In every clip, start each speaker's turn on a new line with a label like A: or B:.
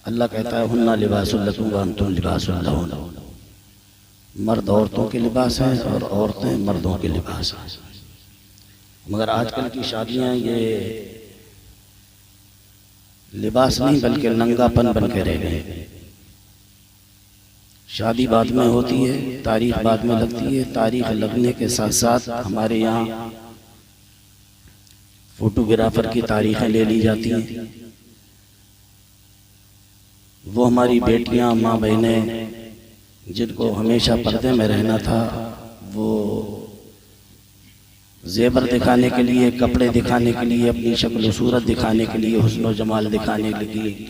A: अल्लाह कहता है हुन्ना लिबासुल लकुम व अंतुम लिबासुल लहुन। मर्द औरतों के लिबास हैं और औरतें मर्दों के लिबास हैं। मगर आजकल की शादियां ये लिबास नहीं बल्कि नंगापन बन के रह गए। शादी बाद में होती है, तारीख बाद में लगती है। तारीख लगने के साथ साथ हमारे यहाँ फोटोग्राफर की तारीखें ले ली जाती हैं। वो हमारी बेटियां, माँ बहनें जिनको हमेशा पर्दे में रहना था, वो जेवर दिखाने के लिए, कपड़े दिखाने के लिए, अपनी शक्ल सूरत दिखाने के लिए, हुस्न और जमाल दिखाने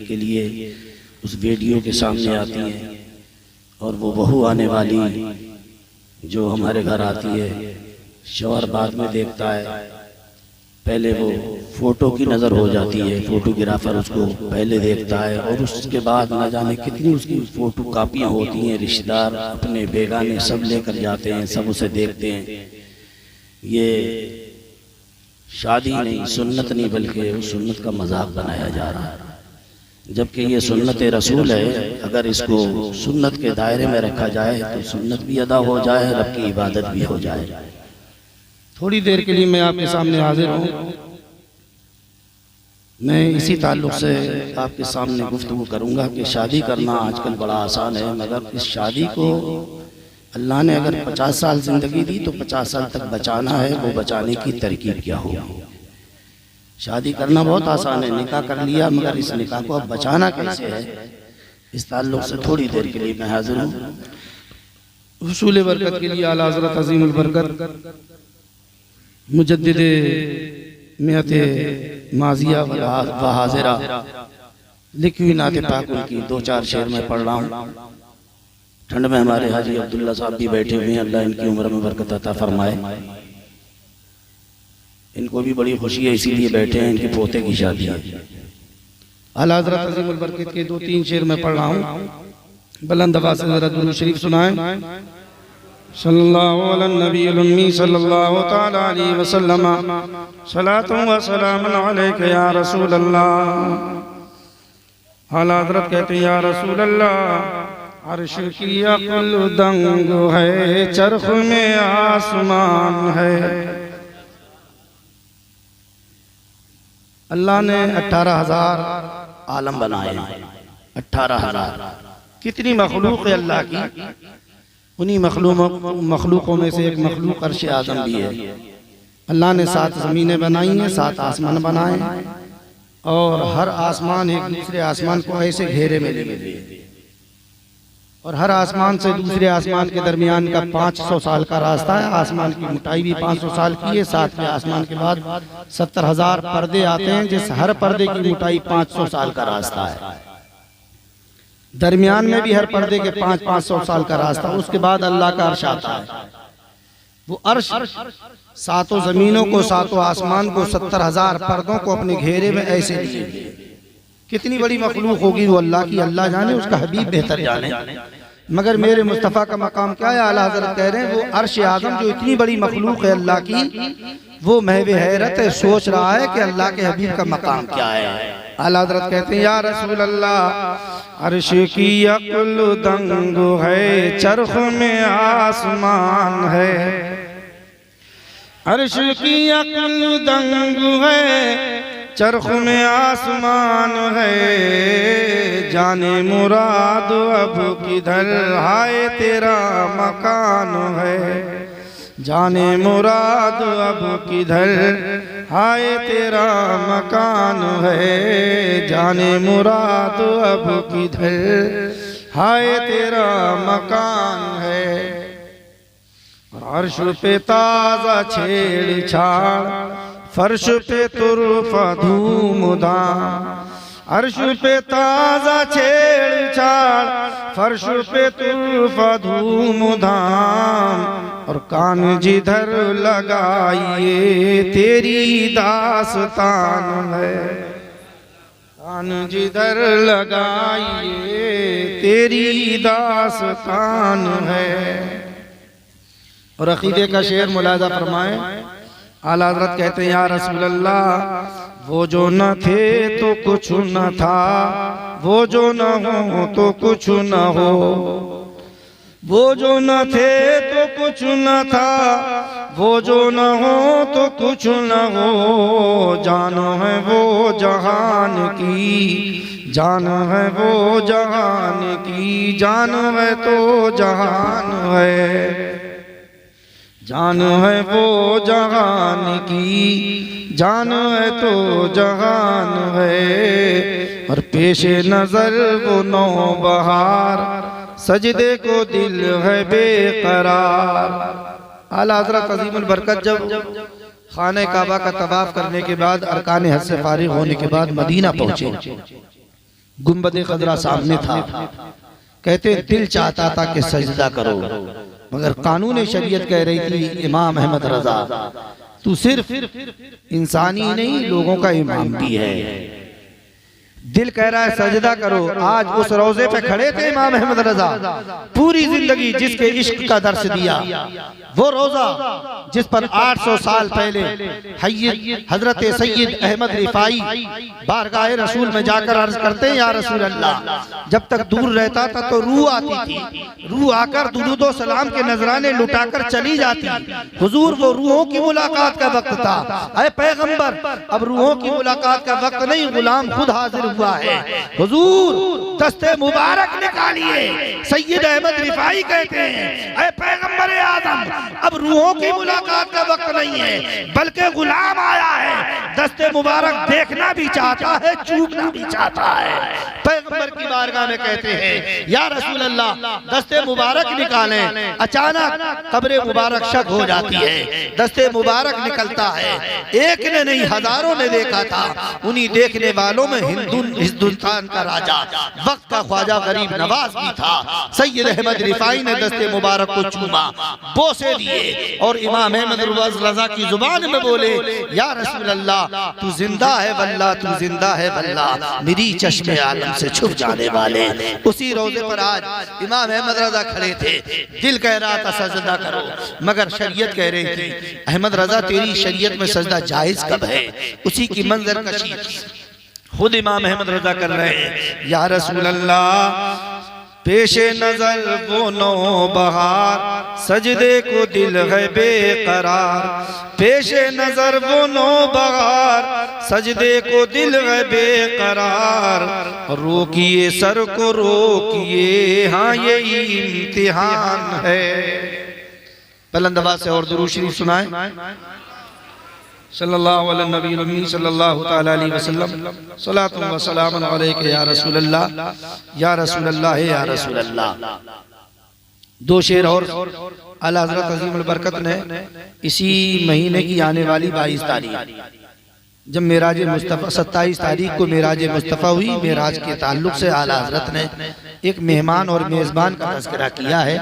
A: के लिए उस वीडियो के सामने आती हैं। और वो बहू आने वाली जो हमारे घर आती है, शौहर बाद में देखता है। पहले वो फोटो की नज़र हो जाती है, फोटोग्राफर उसको पहले देखता है और उसके बाद न जाने कितनी उसकी फोटो कापियाँ होती हैं। रिश्तेदार अपने बेगाने सब लेकर जाते हैं, सब उसे देखते हैं। ये शादी नहीं, सुन्नत नहीं, बल्कि उस सुन्नत का मजाक बनाया जा रहा है। जबकि ये सुन्नत रसूल है। अगर इसको सुन्नत के दायरे में रखा जाए तो सुन्नत भी अदा हो जाए, रब की इबादत भी हो जाए।
B: थोड़ी देर के लिए मैं आपके सामने हाजिर हूँ। मैं इसी ताल्लुक़ से आपके सामने गुफ्तगू करूँगा कि शादी करना आजकल बड़ा आसान है, मगर इस शादी को अल्लाह ने अगर 50 साल ज़िंदगी दी तो 50 साल तक बचाना है। वो बचाने की तरकीब क्या होगी? शादी करना बहुत आसान है, निकाह कर लिया, मगर इस निकाह को अब बचाना कैसे है, इस ताल्लुक़ से थोड़ी देर के लिए मैं हाजिर हूँ। हुसूल बरकत के लिए आला हज़रत अज़ीमुल बरकत मुजद्दिदे मियते माजिया व हाज़िरा लिखी हुई नाते पाक उनकी 2-4 शेर में पढ़ रहा हूँ। ठंड में हमारे हाजी अब्दुल्ला साहब भी बैठे हुए हैं, अल्लाह इनकी उम्र में बरकत अता फरमाए। इनको भी बड़ी खुशी है, इसीलिए बैठे हैं। इनके पोते की शादी है। आला हज़रत अज़ीमुल बरकत के 2-3 शेर में पढ़ रहा हूँ। बुलंद आवाज़ से ज़रा दुरूद शरीफ सुनाएं। सल्लल्लाहु अला नबील उम्मी सल्लल्लाहु तआला अलैहि वसल्लम सलातु व सलामुन अलैका या रसूल अल्लाह। आला हज़रत कहते हैं या रसूल अल्लाह, अर्श की अक़ल दंग है, चरख़ में आसमान है। अल्लाह ने 18,000
A: आलम बनाए, 18,000।
B: कितनी मखलूक है अल्लाह की। उन्हीं मखलूकों में से एक मखलूक अर्श आज़म भी है। अल्लाह ने 7 ज़मीनें बनाई हैं, 7 आसमान बनाए, और हर आसमान एक दूसरे आसमान को ऐसे घेरे में ले लिए, और हर आसमान से दूसरे आसमान के दरमियान का 500 साल का रास्ता है। आसमान की मोटाई भी 500 साल की है। 7वें आसमान के बाद 70,000 पर्दे आते हैं, जिस हर पर्दे की मोटाई 500 साल का रास्ता है। दरमियान में भी हर पर्दे के 500 साल का रास्ता। उसके बाद अल्लाह का अर्श आता है। वो अर्श 7 ज़मीनों को, 7 आसमान को, 70,000 पर्दों को अपने घेरे में ऐसे लिए। कितनी बड़ी मखलूक होगी वो अल्लाह की, अल्लाह जाने, उसका हबीब बेहतर जाने। मगर मेरे मुस्तफ़ा का मकाम क्या है? आला हज़रत कह रहे हैं वो अर्श आज़म जो इतनी बड़ी मखलूक है अल्लाह की, वो महवे हैरत है, सोच रहा है कि अल्लाह के हबीब का मकाम क्या है। आला हज़रत कहते हैं या रसूल अल्लाह, अर्श की अक़ल दंग है, चरख़ में आसमान है। अर्श की अक़ल दंग है, चरख़ में आसमान है। जाने मुराद अब किधर, हाय तेरा मकान है। जाने मुराद अब किधर, हाय तेरा मकान है। जाने मुराद अब किधर, हाय तेरा मकान है। अर्श पे ताज़ा छेड़छाड़, फर्श पे तुरफ़ा धूमधाम। अर्श पे ताज़ा छेड़छाड़, फर्श पे तुरफ़ा धूमधाम। और कान जिधर लगाइए तेरी दास्तान है। कान जिधर लगाइए तेरी दास्तान है। और अक़ीदे का शेर मुलाज़ा फरमाएं। आला हज़रत कहते हैं या रसूल अल्लाह, वो जो न थे तो कुछ न था,
C: वो जो न हो तो कुछ न हो, वो जो न थे तो कुछ न था, वो जो न हो तो कुछ न हो। जान है वो जहान की, जान है वो जहान की, जान है तो जहान है, जान है वो जहान की, जान है तो जहान है। और पेशे नजर वो नौ बहार, सजदे को दिल है बेकरार। आला हज़रत अज़ीमुल बरकत जब खाने काबा का तवाफ करने के बाद अरकान हज से फारिग होने के बाद मदीना पहुंचे, गुंबद खजरा सामने था। कहते दिल चाहता था कि सजदा करो, मगर कानून शरीयत कह रही थी इमाम अहमद रजा तू सिर्फ इंसानी नहीं लोगों का इमाम भी है। दिल कह रहा है सजदा करो। आज उस रोजे पे खड़े थे इमाम अहमद रजा, पूरी जिंदगी जिसके इश्क का दर्श दिया, वो रोजा जिस पर 800 साल पहले हजरत सैयद अहमद रिफाई बारगाह रसूल में जाकर अर्ज करते हैं, या रसूल अल्लाह, जब तक दूर रहता था तो रूह आती थी, रूह आकर दुरूद व सलाम के नजराने लुटाकर चली जाती। हुजूर वो रूहों की मुलाकात का वक्त था। अरे पैगंबर, अब रूहों की मुलाकात का वक्त नहीं, गुलाम खुद हाजिर हुआ है। हुजूर दस्ते मुबारक निकालिए। सैयद अहमद रिफाई कहते हैं, अरे पैगंबर आदम, अब रूहों की मुलाकात का वक्त नहीं है, बल्कि गुलाम आया है, दस्ते मुबारक देखना भी चाहता है, चूमना भी चाहता है। पैगंबर की बारगाह में कहते हैं, या रसूल अल्लाह दस्ते मुबारक निकालें। अचानक कब्र मुबारक शक हो जाती है, दस्ते मुबारक निकलता है। एक ने नहीं हजारों ने देखा था। उन्हीं देखने वालों में हिंदुस्तान का राजा, वक्त का ख्वाजा गरीब नवाज भी था। सैयद अहमद रिफाई ने दस्ते मुबारक को चूमा, बोसे दिए और इमाम अहमद रजा की जुबान में बोले, या रसूल अल्लाह तू जिंदा है वल्लाह, तू जिंदा है वल्लाह, मेरी चश्मे आलम से छुप जाने वाले। उसी रोजे पर आज इमाम अहमद रजा खड़े थे। दिल कह रहा था सजदा करो, मगर शरीयत कह रही थी अहमद रजा तेरी शरीयत में सजदा जायज कब है। उसी की मंजर कशी खुद इमाम अहमद रजा कर रहे हैं, या रसूल अल्लाह पेशे नजर वो नो बहार, सजदे को दिल है बेकरार। पेशे नजर वो नो बहार, सजदे को दिल है बेकरार। रोकिए सर को रोकिए, हाँ ये इम्तिहान है। बुलंद से और दुरूद शरीफ सुनाए। सल्लल्लाहु अलैहि नबी सल्लल्लाहु तआला अलैहि वसल्लम, सलातु व सलामुन अलैका या रसूल अल्लाह, या रसूल अल्लाह, या रसूल अल्लाह। दो शेर और आला हज़रत अज़ीमुल बरकत ने इसी महीने की आने वाली 22 तारीख जब मेराज मुस्तफ़ा 27 तारीख को मेराज मुस्तफ़ा हुई, मेराज के ताल्लुक से आला हज़रत ने एक मेहमान और मेज़बान का तज़किरा किया है।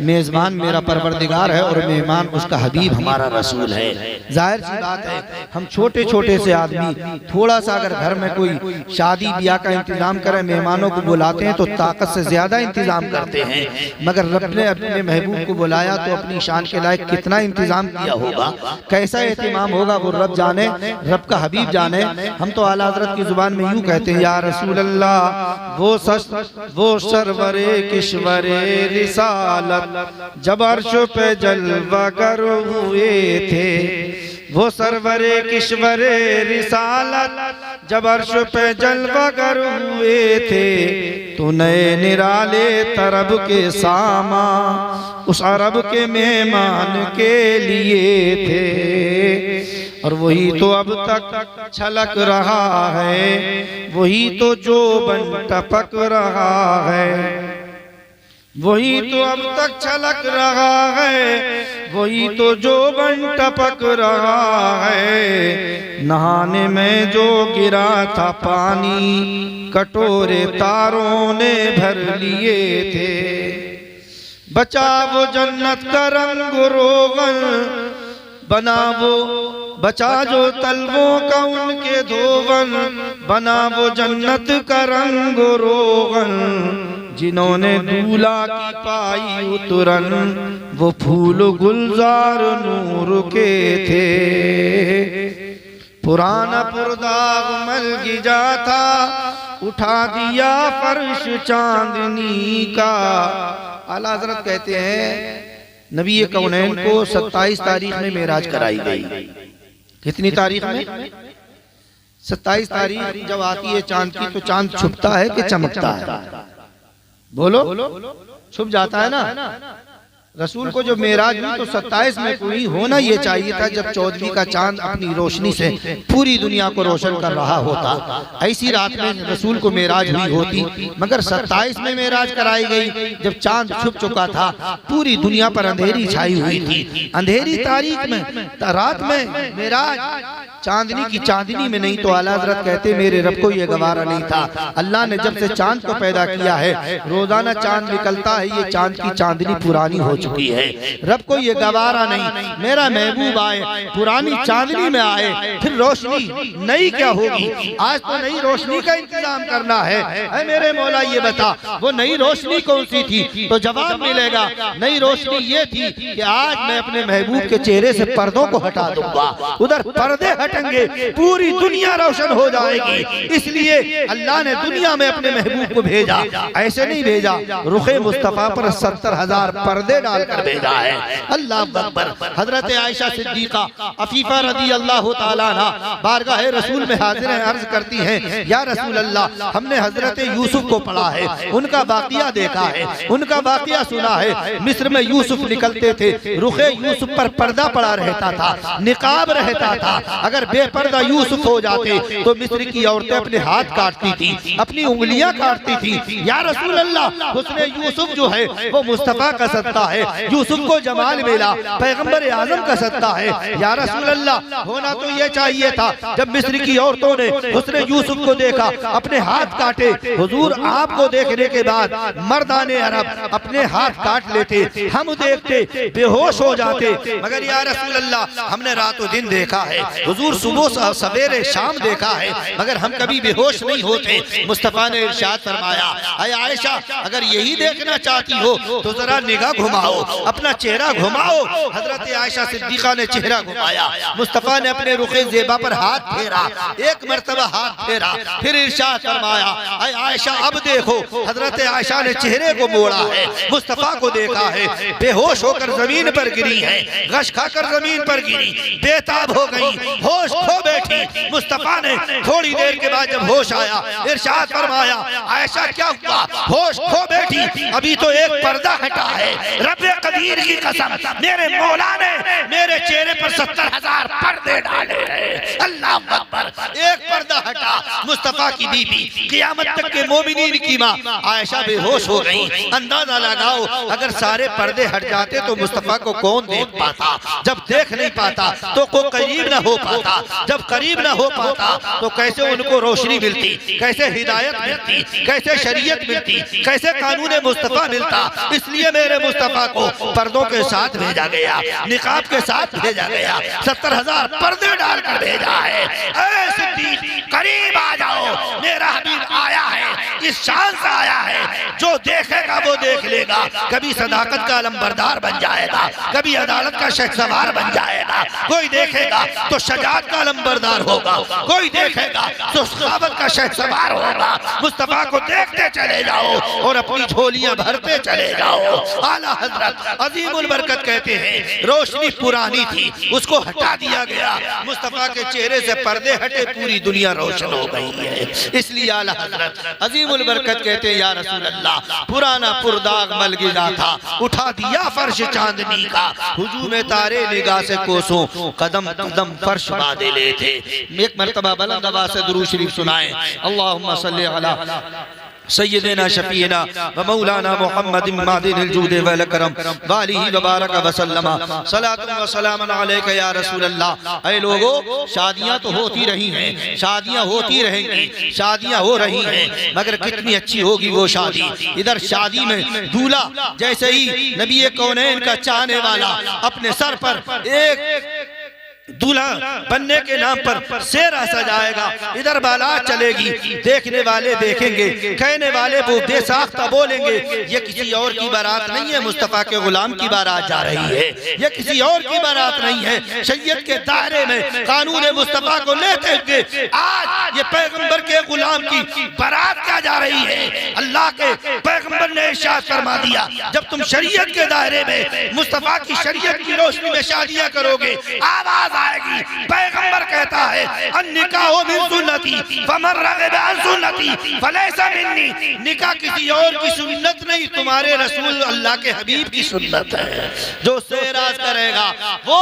C: मेज़बान मेरा परवरदिगार है और मेहमान उसका हबीब हमारा रसूल है। जाहिर सी बात है, हम छोटे छोटे से आदमी थोड़ा सा अगर घर में कोई शादी ब्याह का इंतजाम करें, मेहमानों को बुलाते हैं तो ताकत से ज्यादा इंतजाम करते हैं, मगर रब ने अपने महबूब को बुलाया तो अपनी शान के लायक कितना इंतजाम किया होगा, कैसा एहतिमाम होगा, वो रब जाने, रब का हबीब जाने। हम तो आला हज़रत की जुबान में यूं कहते हैं, या रसूल अल्लाह वो सरवरे किश्वरे रिसालत जब अर्श पे जलवागर हुए थे, वो सरवरे किश्वरे रिसालत जब अर्श पे जलवागर हुए थे, तो नए निराले तरब के सामा उस अरब के मेहमान के लिए थे। और वही तो अब तक छलक रहा है, वही तो जो बन टपक रहा है, वही तो अब तक छलक रहा है, वही तो जो बन टपक रहा है। नहाने में जो गिरा था पानी, कटोरे तारों ने भर लिए थे। बचा वो जन्नत का रंग रोगन, बना वो बचा जो तलवों का उनके धोवन, बना वो जन्नत का रंग रोगन। जिन्होंने दूल्हा की पाई उतरन, वो फूल गुलजार नूर के थे। पुराना पुरदाग मलगिजा था, उठा दिया फर्श चांदनी का। आला हज़रत कहते हैं नबी कौनैन को 27 तारीख में मेराज कराई गई। कितनी तारीख में? 27 तारीख जब आती है चांद की, तो चांद छुपता है कि चमकता है? बोलो, छुप जाता है ना। रसूल को जो मेराज हुई तो 27 में कोई होना ये चाहिए था जब 14वीं का चांद अपनी रोशनी से पूरी दुनिया को रोशन कर रहा होता। ऐसी रात में रसूल को मेराज हुई होती, मगर 27 में मेराज कराई गई जब चांद छुप चुका था, पूरी दुनिया पर अंधेरी छाई हुई थी। अंधेरी तारीख में, रात में मेराज, चांदनी की चांदनी में नहीं। तो आला हज़रत कहते मेरे रब को ये गवारा नहीं था। अल्लाह ने जब से चांद को पैदा किया है, रोजाना चांद निकलता है, ये चांद की चांदनी पुरानी हो चुकी है। रब को ये गवारा नहीं मेरा महबूब आए, पुरानी चांदनी में आए, फिर रोशनी नई क्या होगी? आज तो नई रोशनी का इंतजाम करना है। ऐ मेरे मौला ये बता, वो नई रोशनी कौन सी थी? तो जवाब मिलेगा, नई रोशनी ये थी कि आज मैं अपने महबूब के चेहरे से पर्दों को हटा दूंगा, उधर पर्दे हटेंगे, पूरी दुनिया रोशन हो जाएगी। इसलिए अल्लाह ने दुनिया में अपने महबूब को भेजा। ऐसे नहीं भेजा, रुखे मुस्तफा पर 70,000 पर्दे डालकर भेजा है। अल्लाह अकबर। हजरत आयशा सिद्दीका अफीफा रदी अल्लाह तआला अन्हा बारगाह रसूल में हाजिर हैं, अर्ज करती हैं, या रसूल अल्लाह, हमने हजरत यूसुफ को पढ़ा है, उनका वाक़िया देखा है, उनका वाक़िया सुना है। मिस्र में यूसुफ निकलते थे, रुखे यूसुफ पर पर्दा पड़ा रहता था, निकाब रहता था। अगर बेपर्दा यूसुफ हो जाते तो मिस्र की औरतें अपने हाथ काटती थी, अपनी उंगलियां काटती थी। या रसूल अल्लाह, हुस्न यूसुफ जो है वो मुस्तफा का सत्ता है, यूसुफ को जमाल मिला, पैगंबर आजम का सत्ता है। या रसूल अल्लाह, होना तो ये चाहिए था जब मिस्र की औरतों ने हुस्न यूसुफ को देखा, अपने हाथ काटे। हुजूर, आपको देखने के बाद मर्दाने अरब अपने हाथ काट लेते, हम देखते बेहोश हो जाते। मगर या रसूल अल्लाह, हमने रातों दिन देखा है, हुजूर सुबह सवेरे शाम देखा है, मगर हम कभी बेहोश नहीं होते। मुस्तफा ने इरशाद फरमाया, अय आयशा, अगर यही देखना चाहती हो तो जरा निगाह घुमाओ, अपना चेहरा घुमाओ। हजरत आयशा सिद्दीका ने चेहरा घुमाया, मुस्तफा ने अपने रुखे ज़ेबा पर हाथ फेरा, एक मर्तबा हाथ फेरा, फिर इरशाद फरमाया, अय आयशा अब देखो। हजरत आयशा ने चेहरे को मोड़ा है, मुस्तफा को देखा है, बेहोश होकर जमीन पर गिरी है, गश खाकर जमीन पर गिरी, बेताब हो गई, होश खो बैठी। मुस्तफा ने थोड़ी देर के बाद जब होश आया, इरशाद फरमाया, आयशा क्या हुआ? होश खो बैठी, अभी तो एक पर्दा हटा है। रब्बे कदीर की कसम, मेरे मौला ने मेरे चेहरे पर 70,000 पर्दे डाले हैं। अल्लाह अकबर। एक पर्दा हटा, मुस्तफा की बीबी, क़यामत तक के मोमिनीन की माँ आयशा बेहोश हो गई। अंदाजा लगाओ, अगर सारे पर्दे हट जाते तो मुस्तफा को कौन देख पाता? जब देख नहीं पाता तो कोई करीब न हो पाता, जब करीब न हो पाता तो कैसे उनको रोशनी मिलती, कैसे हिदायत मिलती, कैसे शरीयत मिलती, कैसे कानून मुस्तफा मिलता? इसलिए मेरे मुस्तफा को पर्दों के साथ भेजा गया, निकाब के साथ भेजा गया, 70,000 पर्दे डालकर भेजा है। ऐ सिद्दीक, करीब आ जाओ, मेरा हबीब आया है, इस शान से आया है, जो देखेगा वो देख लेगा। कभी सदाकत का अलंबरदार बन जाएगा, कभी अदालत का शख्सवार बन जाएगा। कोई देखेगा तो शजात का अलंबरदार होगा, कोई देखेगा तो सखावत का शख्सवार होगा। मुस्तफा को देखते चले जाओ और अपनी झोलियां भरते चले जाओ। आला हजरत अजीमुल बरकत कहते हैं, रोशनी पुरानी थी, उसको हटा दिया गया, मुस्तफा के चेहरे से पर्दे हटे, पूरी दुनिया रोशन हो गई है। इसलिए आला हजरत अजीमुल बरकत कहते हैं, या रसूल अल्लाह, पुराना पुरदाग मलगिजा था, उठा दिया फर्श चांदनी का, हुजूम तारे निगाह से कोसों, कदम कदम फर्श बांधे ले थे। एक मर्तबा बुलंद आवाज से दुरूद शरीफ सुनाएं, अल्लाहुम्मा सल्ली अला सय्यदना शफीना व मौलाना मुहम्मद मादिनिल जूद वल करम वालिही व बारक व सल्लमा सलातु व सलाम अलैका या रसूल अल्लाह। ऐ लोगों, शादियां तो होती रही हैं, शादियां होती रहेंगी, शादियां हो रही हैं, मगर कितनी अच्छी होगी वो शादी। इधर शादी में दूल्हा जैसे ही नबी कौनैन का चाहने वाला अपने सर पर एक दूल्हा बनने के नाम पर सेहरा सजाएगा, इधर बारात चलेगी, देखने वाले देखेंगे, कहने वाले वो बेसाख्ता बोलेंगे ये किसी और की बारात नहीं है, मुस्तफ़ा के गुलाम की बारात जा रही है, ये किसी और की बारात नहीं है। शरीयत के दायरे में कानून मुस्तफ़ा को लेते हुए आज ये पैगंबर के गुलाम की बारात क्या जा रही है। अल्लाह के पैगंबर ने इरशाद फरमा दिया, जब तुम शरीयत के दायरे में मुस्तफ़ा की शरीयत की रोशनी में शादियां करोगे, आवाज आएगी, पैगंबर कहता है अन्निकाहु मिन सुन्नती फमन रग़िब अन सुन्नती फलैसा मिन्नी। निकाह किसी और की सुन्नत नहीं, तुम्हारे रसूल अल्लाह के हबीब की सुन्नत है। जो सेहराज करेगा, वो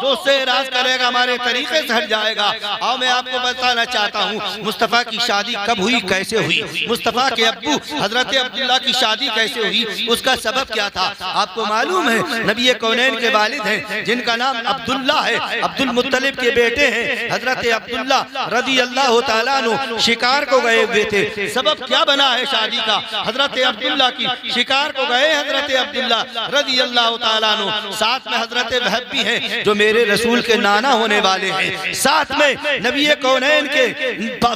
C: जो सेहराज करेगा हमारे तरीके से हट जाएगा। और मैं आपको बताना चाहता हूँ मुस्तफ़ा की शादी कब हुई, कैसे हुई। मुस्तफ़ा के अब्बू हजरत अब्दुल्ला की शादी कैसे हुई, उसका सबब क्या था आपको मालूम है। नबी कौनैन के वालिद हैं जिनका नाम अब्दुल्ला है, अब्दुल मुत्तलिब के बेटे हैं हजरत अब्दुल्ला रज़ी अल्लाह तआला अन्हु शिकार को गए हुए थे। सबब क्या बना है शादी का, हजरत अब्दुल्ला की शिकार को गए हजरत अब्दुल्ला रज़ी अल्लाह तआला अन्हु, साथ में हजरत वहब भी हैं जो मेरे रसूल के नाना होने वाले हैं, साथ में नबी कौनैन के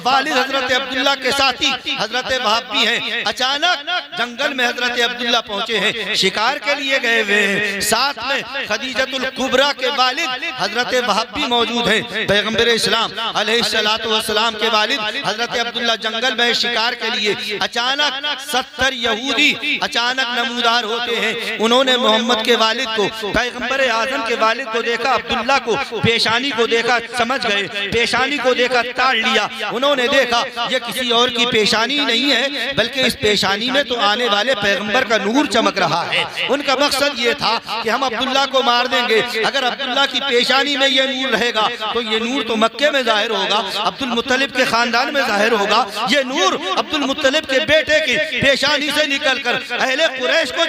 C: वालिद हजरत अब्दुल्ला के साथी हजरत वहब भी हैं। अचानक जंगल में हजरत अब्दुल्ला पहुंचे हैं, शिकार के लिए गए हुए हैं, साथ में खदीजतुल कुबरा के वालिद हजरत वहब भी मौजूद हैं। पैगंबर इस्लाम अलैहिस्सलातु वस्सलाम के वालिद हजरत अब्दुल्ला जंगल में शिकार के लिए। अचानक 70 यहूदी अचानक नमूदार होते हैं। उन्होंने मोहम्मद के वालिद को, पैगंबर आजम के वालिद को देखा, अब्दुल्ला को पेशानी को देखा, समझ गए, पेशानी को देखा ताड़ लिया। उन्होंने देखा ये किसी और की पेशानी नहीं है बल्कि इस पेशानी में तो आने वाले पैगंबर का नूर चमक रहा है। उनका मकसद ये था कि हम अब्दुल्ला को मार देंगे, अगर अब्दुल्ला की पेशानी में ये नूर रहेगा तो ये नूर तो मक्के में जाहिर होगा, अब्दुल मुत्तलिब के खानदान में जाहिर होगा। ये नूर अब्दुल मुत्तलिब के बेटे की पेशानी से निकलकर अहले कुरैश को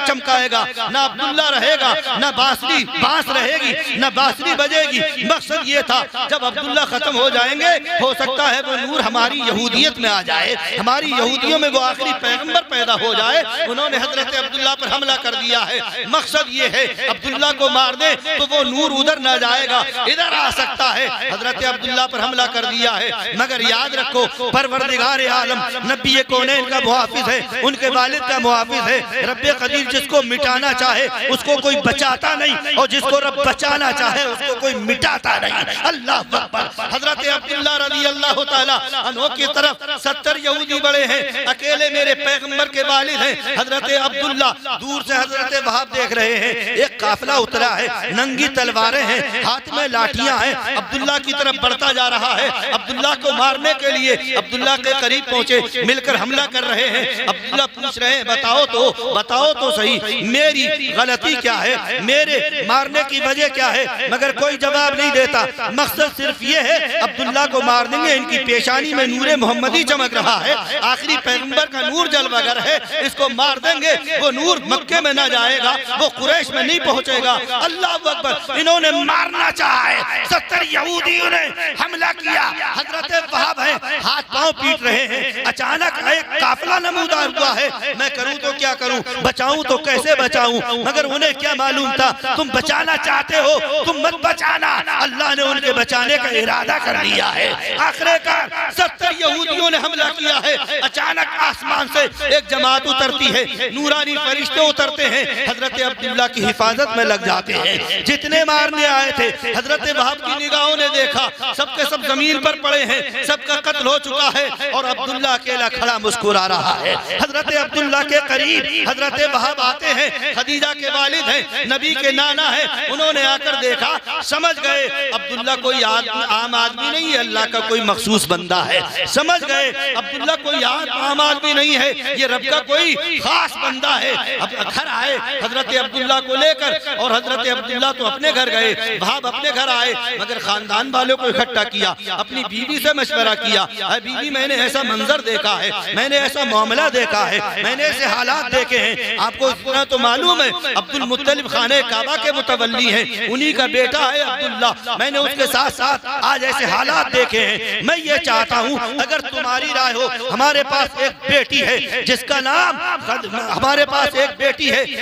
C: चमकाएगा। ना अब्दुल्ला रहेगा, ना बांसुरी बांस रहेगी, ना बांसुरी बजेगी। मकसद ये था जब अब्दुल्ला खत्म हो जाएंगे, हो सकता है वो नूर हमारी यहूदियत में आ जाए, हमारी यहूदियों में वो आखिरी पैगंबर पैदा हो जाए। उन्होंने हजरत अब्दुल्ला पर हमला कर दिया है। मकसद ये है अब्दुल्ला को मार दे तो वो नूर उधर न जाएगा, इधर आ सकता है। हजरत अब्दुल्ला पर हमला कर दिया है, मगर याद रखो परवरदिगार आलम नबी कौनैन का मुहाफिज है, उनके वालिद का मुहाफिज है। रब्बे कदीर जिसको मिटाना चाहे उसको कोई बचाता नहीं, और जिसको रब बचाना चाहे उसको कोई मिटाता नहीं। अल्लाह अकबर। हजरत अब्दुल्ला रज़ी अल्लाह तआला अन्हु की तरफ 70 यहूदी बड़े हैं, अकेले मेरे पैगंबर के वालिद हैं हजरत अब्दुल्ला। दूर से हजरत वहाब देख रहे हैं, एक काफिला उतरा है, नंगी तलवारें हैं, हाथ में लाठियां हैं, अब्दुल्ला की तरफ बढ़ता जा रहा है। अब्दुल्ला को मारने के लिए अब्दुल्ला के करीब पहुंचे, मिलकर हमला कर रहे हैं। अब्दुल्ला पूछ रहे हैं बताओ तो सही मेरी गलती क्या है, मेरे मारने की वजह क्या है, मगर कोई जवाब नहीं देता। मकसद सिर्फ ये है अब्दुल्ला को मार देंगे, इनकी पेशानी में नूरे मोहम्मदी चमक रहा है, आखिरी पैगंबर का नूर जलवागर है, इसको मार देंगे, वो नूर मक्के में ना जाएगा, वो कुरैश में नहीं पहुंचेगा। अल्लाह अकबर। इन्होंने मारना चाहा है, 70 यहूदियों ने हमला किया। हजरत वहाब है, हाथ पांव पीट रहे हैं। अचानक एक काफिला नमूदार हुआ है, मैं करूं तो क्या करूं, बचाऊं तो कैसे बचाऊं, मगर उन्हें क्या मालूम था तुम बचाना चाहते हो, तुम मत बचाना। अल्लाह ने उनके बचाने का इरादा कर लिया है। आखिरकार 70 यहूदियों ने हमला किया है। अचानक आसमान से एक जमात उतरती है, नूरानी फरिश्ते उतरते हैं, हजरत अब्दुल्ला की हिफाजत में लग जाते हैं। जितने मारने आए थे हजरत वहाब की निगाहों ने देखा सबके सब जमीन पर पड़े हैं, सबका कत्ल हो चुका है और अब्दुल्ला अकेला खड़ा मुस्कुरा रहा है। हजरत अब्दुल्ला के करीब हजरत वहाब आते हैं, खदीजा के वालिद हैं, नबी के नाना हैं। उन्होंने आकर देखा, समझ गए अब्दुल्ला कोई आम आदमी नहीं है, अल्लाह का कोई मखसूस बंदा है। समझ गए अब्दुल्ला कोई आम आदमी नहीं है, ये रब का कोई खास बंदा है। अब घर आए हजरत अब्दुल्ला को लेकर, और हजरत अब्दुल्ला तो अपने घर गए, वहाब अपने घर आए, मगर खानदान वालों को इकट्ठा किया, अपनी बीवी से मशवरा किया, बीवी मैंने ऐसा मंजर देखा है, मैंने ऐसा मामला देखा है, मैंने ऐसे हालात देखे हैं। आपको इतना तो मालूम है अब्दुल मुत्तलिब खाने काबा के मुतवल्ली हैं, उन्हीं का बेटा है अब्दुल्ला। मैंने
B: मैंने उसके साथ साथ आज ऐसे हालात देखे हैं। मैं ये चाहता हूँ अगर तुम्हारी राय हो, हमारे पास एक बेटी है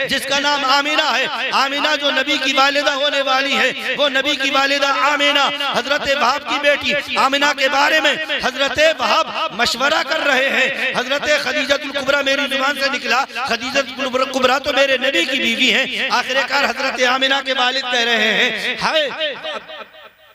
B: जिसका नाम आमीना है। आमीना जो नबी की वालिदा होने वाली है, वो नबी की वालिदा आमीना हजरत वहाब की बेटी आमीना के बारे में हजरत वहाब मशवरा कर रहे हैं। हजरत खदीजतुल कुबरा मेरी जुबान से निकला, खदीजतुल कुबरा तो मेरे नबी की बीवी है। आखिरकार हजरत आमीना के वालिद कह रहे हैं, हाय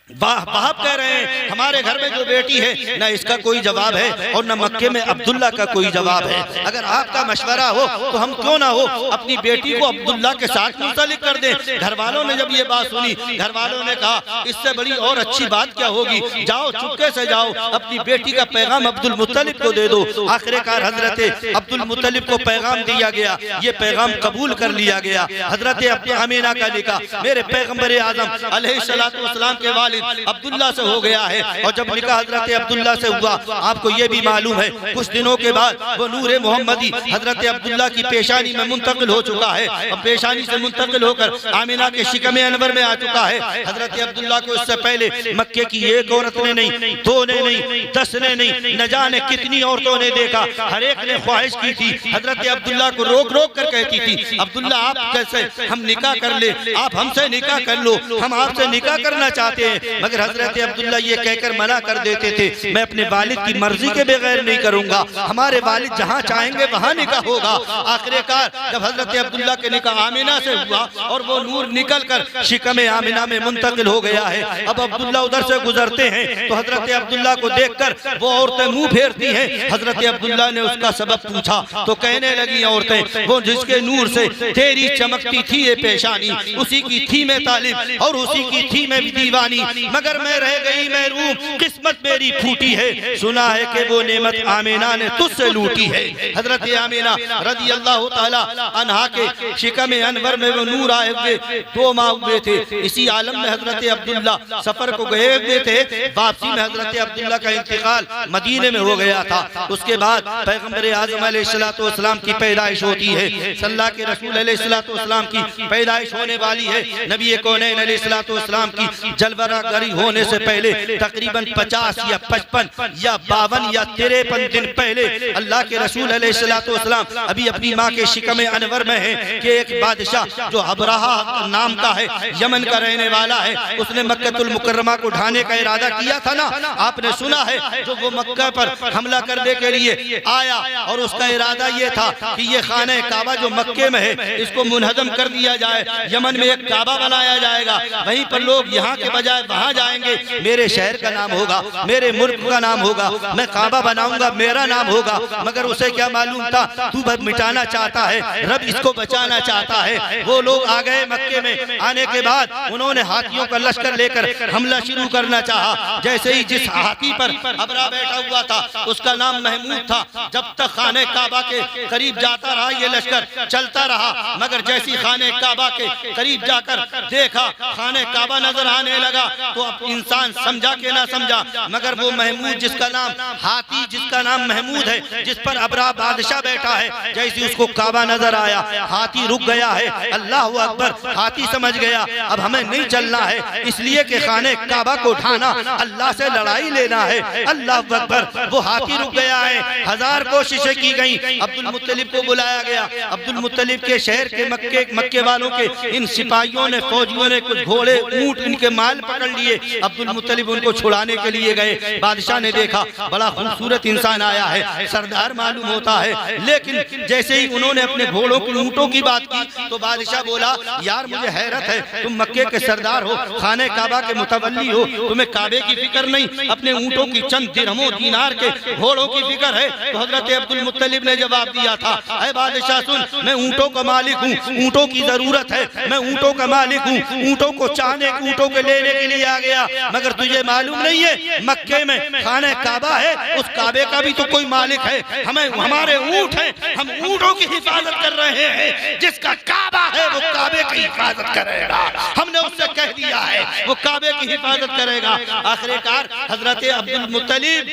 B: वहाब कह रहे हैं हमारे घर में जो बेटी है ना इसका कोई जवाब है और न मक्के में अब्दुल्ला का कोई जवाब है। अगर आपका मशवरा हो तो हम क्यों ना हो अपनी बेटी को अब्दुल्ला के साथ मुंसलिक कर दें। घर वालों ने जब ये बात सुनी, घर वालों ने कहा इससे बड़ी और अच्छी बात क्या होगी, जाओ चुपके से जाओ अपनी बेटी का पैगाम अब्दुल मुत्तलिब को दे दो। आखिरकार हजरत अब्दुल मुत्तलिब को पैगाम दिया गया, ये पैगाम कबूल कर लिया गया। हजरत आमीना का निकाह मेरे पैगम्बर आजम अलैहिस्सलातु वस्सलाम के वालिद अब्दुल्ला से हो गया है। और जब निकाह हजरत अब्दुल्ला से हुआ, आपको ये भी मालूम है कुछ दिनों के बाद वो नूरे मोहम्मदी हजरत अब्दुल्ला की पेशानी में मुंतकिल हो चुका है। अब पेशानी से मुंतकिल होकर आमीना के शिकमे अनवर में आ चुका है। हजरत अब्दुल्ला को इससे पहले मक्के की एक औरत ने नहीं, दो ने नहीं, 10 ने नहीं, न जाने कितनी औरतों ने देखा। हर एक ने ख्वाहिश की थी, हजरत अब्दुल्ला को रोक रोक कर कहती थी अब्दुल्ला आप कैसे हम निकाह कर ले, आप हमसे निकाह कर लो, हम आपसे निकाह करना चाहते हैं। मगर हजरत अब्दुल्ला ये कहकर मना कर देते थे मैं अपने वालिद की मर्जी के बगैर नहीं करूंगा, हमारे वालिद जहाँ चाहेंगे वहाँ निकाह होगा। आखिरकार जब हजरत अब्दुल्ला के निकाह आमीना से हुआ और वो नूर निकल कर शिकम आमीना में मुंतकिल हो गया है। अब अब्दुल्ला उधर से गुजरते हैं तो हजरत अब्दुल्ला को देखकर वो औरतें मुंह फेरती हैं। हजरत अब्दुल्ला ने उसका सबब पूछा तो कहने लगी औरतें वो जिसके नूर से तेरी चमकती थी ये पेशानी, उसी की थी मैं तालिब और उसी की थी मैं दीवानी, मगर मैं रह गई महरूम, किस्मत मेरी फूटी है। सुना है कि वो नेमत आमीना ने तुझसे लूटी है। हजरत आमीना रज़ी अल्लाह ताला अन्हा के शिकम अनवर में वो नूर आए हुए 2 माह हुए थे। इसी आलम में हजरत अब्दुल्ला सफर को गए हुए थे। वापसी में हजरत अब्दुल्ला का इंतकाल मदीने में हो गया था। उसके बाद पैगम्बर आज़म अलैहिस्सलातु वस्सलाम की पैदाइश होती है। अल्लाह के रसूल अलैहिस्सलातु वस्सलाम की पैदाइश होने वाली है। नबी कौनैन अलैहिस्सलातु वस्सलाम की जलवरागरी होने से पहले तकरीबन 50 या 55 या 52 या 53 दिन पहले अल्लाह के रसूल अलैहिस्सलातु वस्सलाम अभी अपनी माँ के शिकम अनवर में है कि एक बादशाह जो अबरहा नाम का है, यमन का रहने वाला है, उसने मक्कतुल मुकर्रमा को ढाने का इरादा किया था ना, आपने सुना है। जो वो मक्का पर हमला करने के लिए आया और उसका इरादा ये था कि ये खाने काबा जो मक्के में है इसको मुनहदम कर दिया जाए, यमन में एक काबा बनाया जाएगा, वहीं पर लोग यहाँ के बजाय वहाँ जाएंगे, मेरे शहर का नाम होगा, मेरे मुल्क का नाम होगा, मैं काबा बनाऊंगा, मेरा नाम होगा। मगर उसे क्या मालूम था तू बस मिटाना चाहता है, रब इसको बचाना चाहता है। वो लोग आ गए मक्के में। आने के बाद उन्होंने हाथियों का लश्कर लेकर हमला शुरू करना चाहा। जैसे ही जिस हाथी पर अबरा बैठा हुआ था उसका नाम महमूद था, जब तक खाने काबा के करीब जाता रहा ये लश्कर चलता रहा। मगर जैसी खाने काबा के करीब जाकर देखा खाने काबा नजर आने लगा तो अब इंसान समझा के ना समझा, मगर वो महमूद जिसका नाम हाथी जिसका नाम महमूद है, जिस पर अबरा बादशाह बैठा है, जैसे उसको काबा नजर आया हाथी रुक गया है। अल्लाह अकबर, हाथी समझ गया अब हमें नहीं चलना है, इसलिए कि खाने काबा को उठाना अल्लाह से लड़ाई लेना है। अल्लाह अकबर, वो हाथी रुक गया है। 1000 कोशिशें की गई, अब्दुल मुत्तलिब को बुलाया गया। अब्दुल मुत्तलिब के शहर के मक्के वालों के इन सिपाहियों ने फौजियों ने कुछ घोड़े ऊंट इनके माल पकड़ लिए। अब्दुल मुत्तलिब उनको छुड़ाने के लिए गए। बादशाह ने देखा बड़ा खूबसूरत इंसान आया है, सरदार मालूम होता है, लेकिन जैसे ही उन्होंने अपने घोड़ों की ऊंटों की बात की तो बादशाह बोला यार मुझे हैरत है, तुम मक्के के सरदार हो, खाने काबा के मुतवल्ली हो, तुम्हें काबे की फिक्र नहीं, अपने ऊंटों की चंद दिरहमों दीनार के घोड़ों की फिक्र है। तो हजरत अब्दुल मुत्तलिब ने जवाब दिया था ऐ बादशाह सुन, मैं ऊंटों का मालिक हूँ, ऊंटों की जरूरत है, मैं ऊंटों का मालिक हूँ, ऊंटों को चाहने ऊंटों के लेने के लिए आ गया, मगर तुझे मालूम नहीं है मक्के में खाने काबा है, उस काबे का भी तो कोई मालिक है, हमें हमारे ऊंट हैं, हम ऊंटों की हिफाजत कर रहे हैं, जिसका काबा है वो काबे की हिफाजत करेगा। हमने उससे कह दिया है वो काबे की हिफाजत करेगा। आखिरकार हजरत अब्दुल मुत्तलिब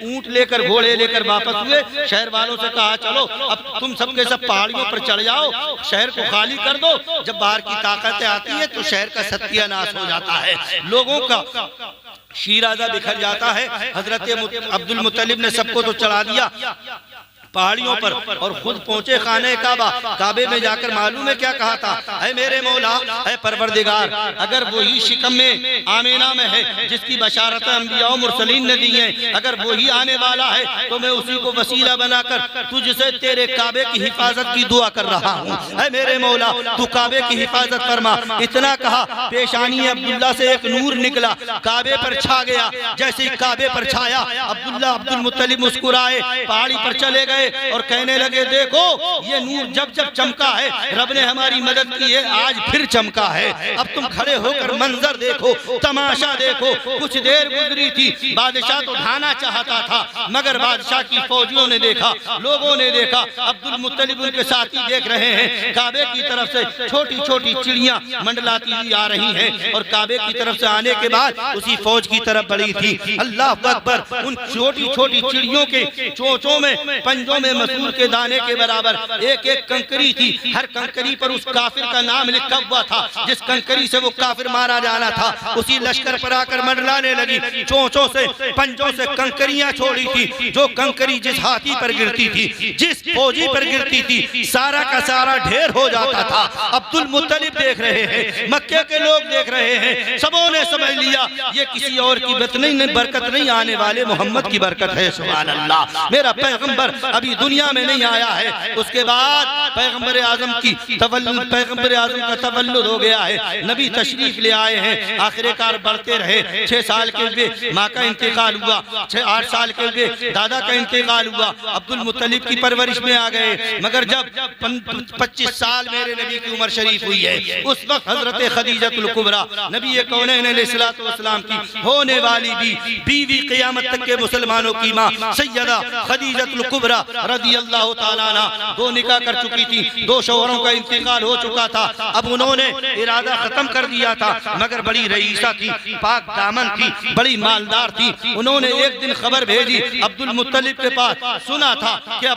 B: ऊंट लेकर घोड़े लेकर वापस हुए। शहर वालों से कहा चलो अब तुम सबके सब पहाड़ियों पर चढ़ जाओ, शहर को खाली कर दो। जब बाहर की ताकतें आती है तो शहर का सत्यानाश हो जाता है, लोगों का शीराजा बिखर जाता है। हजरत अब्दुल मुत्तलिब ने सबको तो चढ़ा दिया पहाड़ियों पर और खुद पहुंचे खाने काबा। काबे में जाकर मालूम है क्या कहा था, है मेरे मौला, है परवरदिगार, अगर वही शिकम में आमीना में है जिसकी बशारत अंबिया और मुरसलीन ने दी है, अगर वही आने वाला है तो मैं उसी को वसीला बनाकर तुझसे तेरे काबे की हिफाजत की दुआ कर रहा हूँ। है मेरे मौला, तू काबे की हिफाजत फरमा। इतना कहा, पेशानी अब्दुल्ला से एक नूर निकला, काबे पर छा गया। जैसे ही काबे पर छाया, अब्दुल मुत्तलिब मुस्कुराए, पहाड़ी पर चले गए और कहने लगे देखो ये नूर जब जब चमका है रब ने हमारी मदद की है, आज फिर चमका है। अब तुम खड़े होकर मंजर देखो, तमाशा देखो। कुछ देर गुजरी थी, बादशाह तो ढाना चाहता था मगर बादशाह की फौजियों ने देखा, लोगों ने देखा, अब्दुल मुत्तलिब उनके साथी देख रहे हैं। काबे की तरफ से छोटी छोटी चिड़ियां मंडलाती हुई आ रही हैं और काबे की तरफ से आने के बाद उसी फौज की तरफ बढ़ी थी। अल्लाह अकबर। उन छोटी छोटी चिड़ियों के चोंचों में, पंजों में मसूर के दाने के बराबर एक एक कंकरी थी। हर कंकरी पर उस काफिर का नाम लिखा हुआ था जिस कंकरी से वो काफिर मारा जाना था। उसी लश्कर पर आकर मंडलाने लगी, चोंचों से पंजों से कंकरियां छोड़ी थी। जो कंकरी जिस हाथी पर गिरती थी, जिस फौजी पर गिरती थी, सारा का सारा ढेर हो जाता था। अब्दुल मुत्तलिब देख रहे हैं, मक्के के लोग देख रहे हैं, सबों ने समझ लिया ये किसी और की बरकत नहीं, आने वाले मोहम्मद की बरकत है। सुभान अल्लाह, मेरा पैगंबर अभी दुनिया में नहीं आया है। उसके बाद पैगंबर आजम का तवल्लुद हो गया है, नबी तशरीफ ले आए हैं। आखिरकार बढ़ते रहे, 6 साल के हुए माँ का इंतकाल हुआ, 8 साल के हुए दादा का इंतकाल हुआ, अब्दुल मुत्तलिब की परवरिश में आ गए। मगर जब 25 साल मेरे नबी की उम्र शरीफ हुई है, उस वक्त हजरत खदीजतुल कुबरा नबी कौनैन अलैहिस्सलातु वस्सलाम की होने वाली बीवी, क़यामत तक के मुसलमानों की माँ सैयदा खदीजतुल कुबरा रज़ियल्लाहु ताला अन्हा 2 निकाह कर चुकी थी, 2 शौहरों का इंतकाल हो चुका था। अब उन्होंने इरादा खत्म कर दिया था, मगर बड़ी रईसा थी, पाक दामन थी, बड़ी मालदार थी। उन्होंने एक दिन खबर भेजी अब्दुल मुत्तलिब के पास, सुना था कि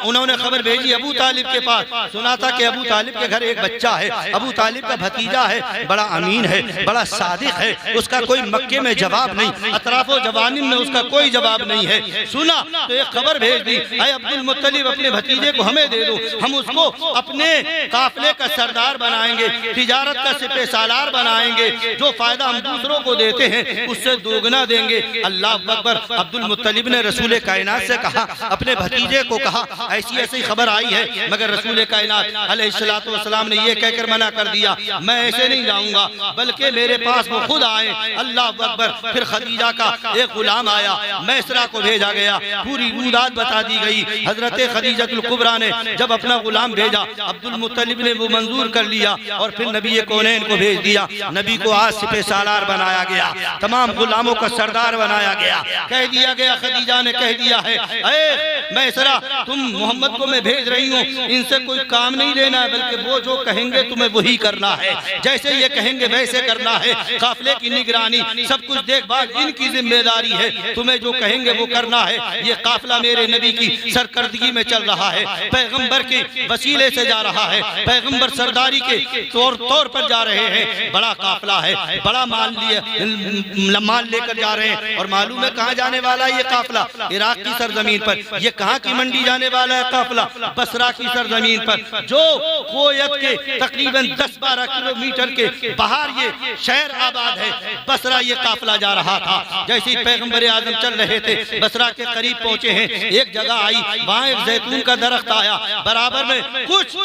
B: उन्होंने खबर भेजी अबू तालिब के पास, सुना था कि अबू तालिब के घर एक बच्चा है, अबू तालिब का भतीजा है, बड़ा अमीन है, बड़ा सादिक है, उसका कोई मक्के में जवाब नहीं, अतराफो जवानिन में उसका कोई जवाब नहीं है। सुना तो एक खबर भेज दी, अब्दुल मुत्तलिब अपने भतीजे को हमें दे दो, हम उसको अपने काफिले का सरदार बनाएंगे, तिजारत का सिपह सालार बनाएंगे, जो फायदा हम दूसरों को देते हैं उससे दोगुना देंगे। अल्लाह अकबर। अब्दुल मुत्तलिब ने रसूल कायनात से कहा, अपने भतीजे को कहा ऐसी ऐसी खबर आई है, मगर रसूल कायनात अलैहिस्सलातु वस्सलाम ने ये कहकर मना कर दिया, मैं ऐसे नहीं जाऊंगा, बल्कि मेरे पास वो खुद आए। अल्लाह अकबर। फिर खदीजा का एक गुलाम आया, मैसरा को भेजा गया, पूरी रूदात बता दी गई। हजरत खदीजतुल कुबरा ने जब अपना गुलाम भेजा, अब्दुल मुत्तलिब ने वो मंजूर कर लिया और फिर नबी कौनैन को भेज दिया। नबी को आज सिपह सालार बनाया गया, तमाम गुलामों का सरदार बनाया गया। कह दिया गया, खदीजा ने कह दिया है, अरे मैसरा तुम मोहम्मद को मैं भेज रही हूँ, इनसे कोई काम नहीं लेना है, बल्कि वो जो कहेंगे तुम्हें वही करना है, जैसे ये कहेंगे वैसे करना है। काफिले की निगरानी, सब कुछ देखभाल इनकी जिम्मेदारी है, तुम्हें जो कहेंगे वो करना है। ये काफिला मेरे नबी की सरकर्दगी में चल रहा है, पैगंबर के वसीले से जा रहा है, पैगंबर सरदारी के तौर पर जा रहे हैं। बड़ा काफिला है, बड़ा माल लेकर जा रहे हैं। और मालूम है कहाँ जाने वाला है ये काफिला? इराक की सरजमीन पर। ये कहाँ की मंडी जाने वाला है काफिला? बसरा की सरजमीन पर, जो कोयत के तकरीबन 10-12 किलोमीटर के बाहर ये शहर आबाद है। बसरा ये काफिला जा रहा था। जैसे ही पैगंबर आजम चल रहे थे, बसरा के करीब पहुंचे हैं, एक जगह आई, वहां एक जैतून का दरख्त आया, बराबर में कुछ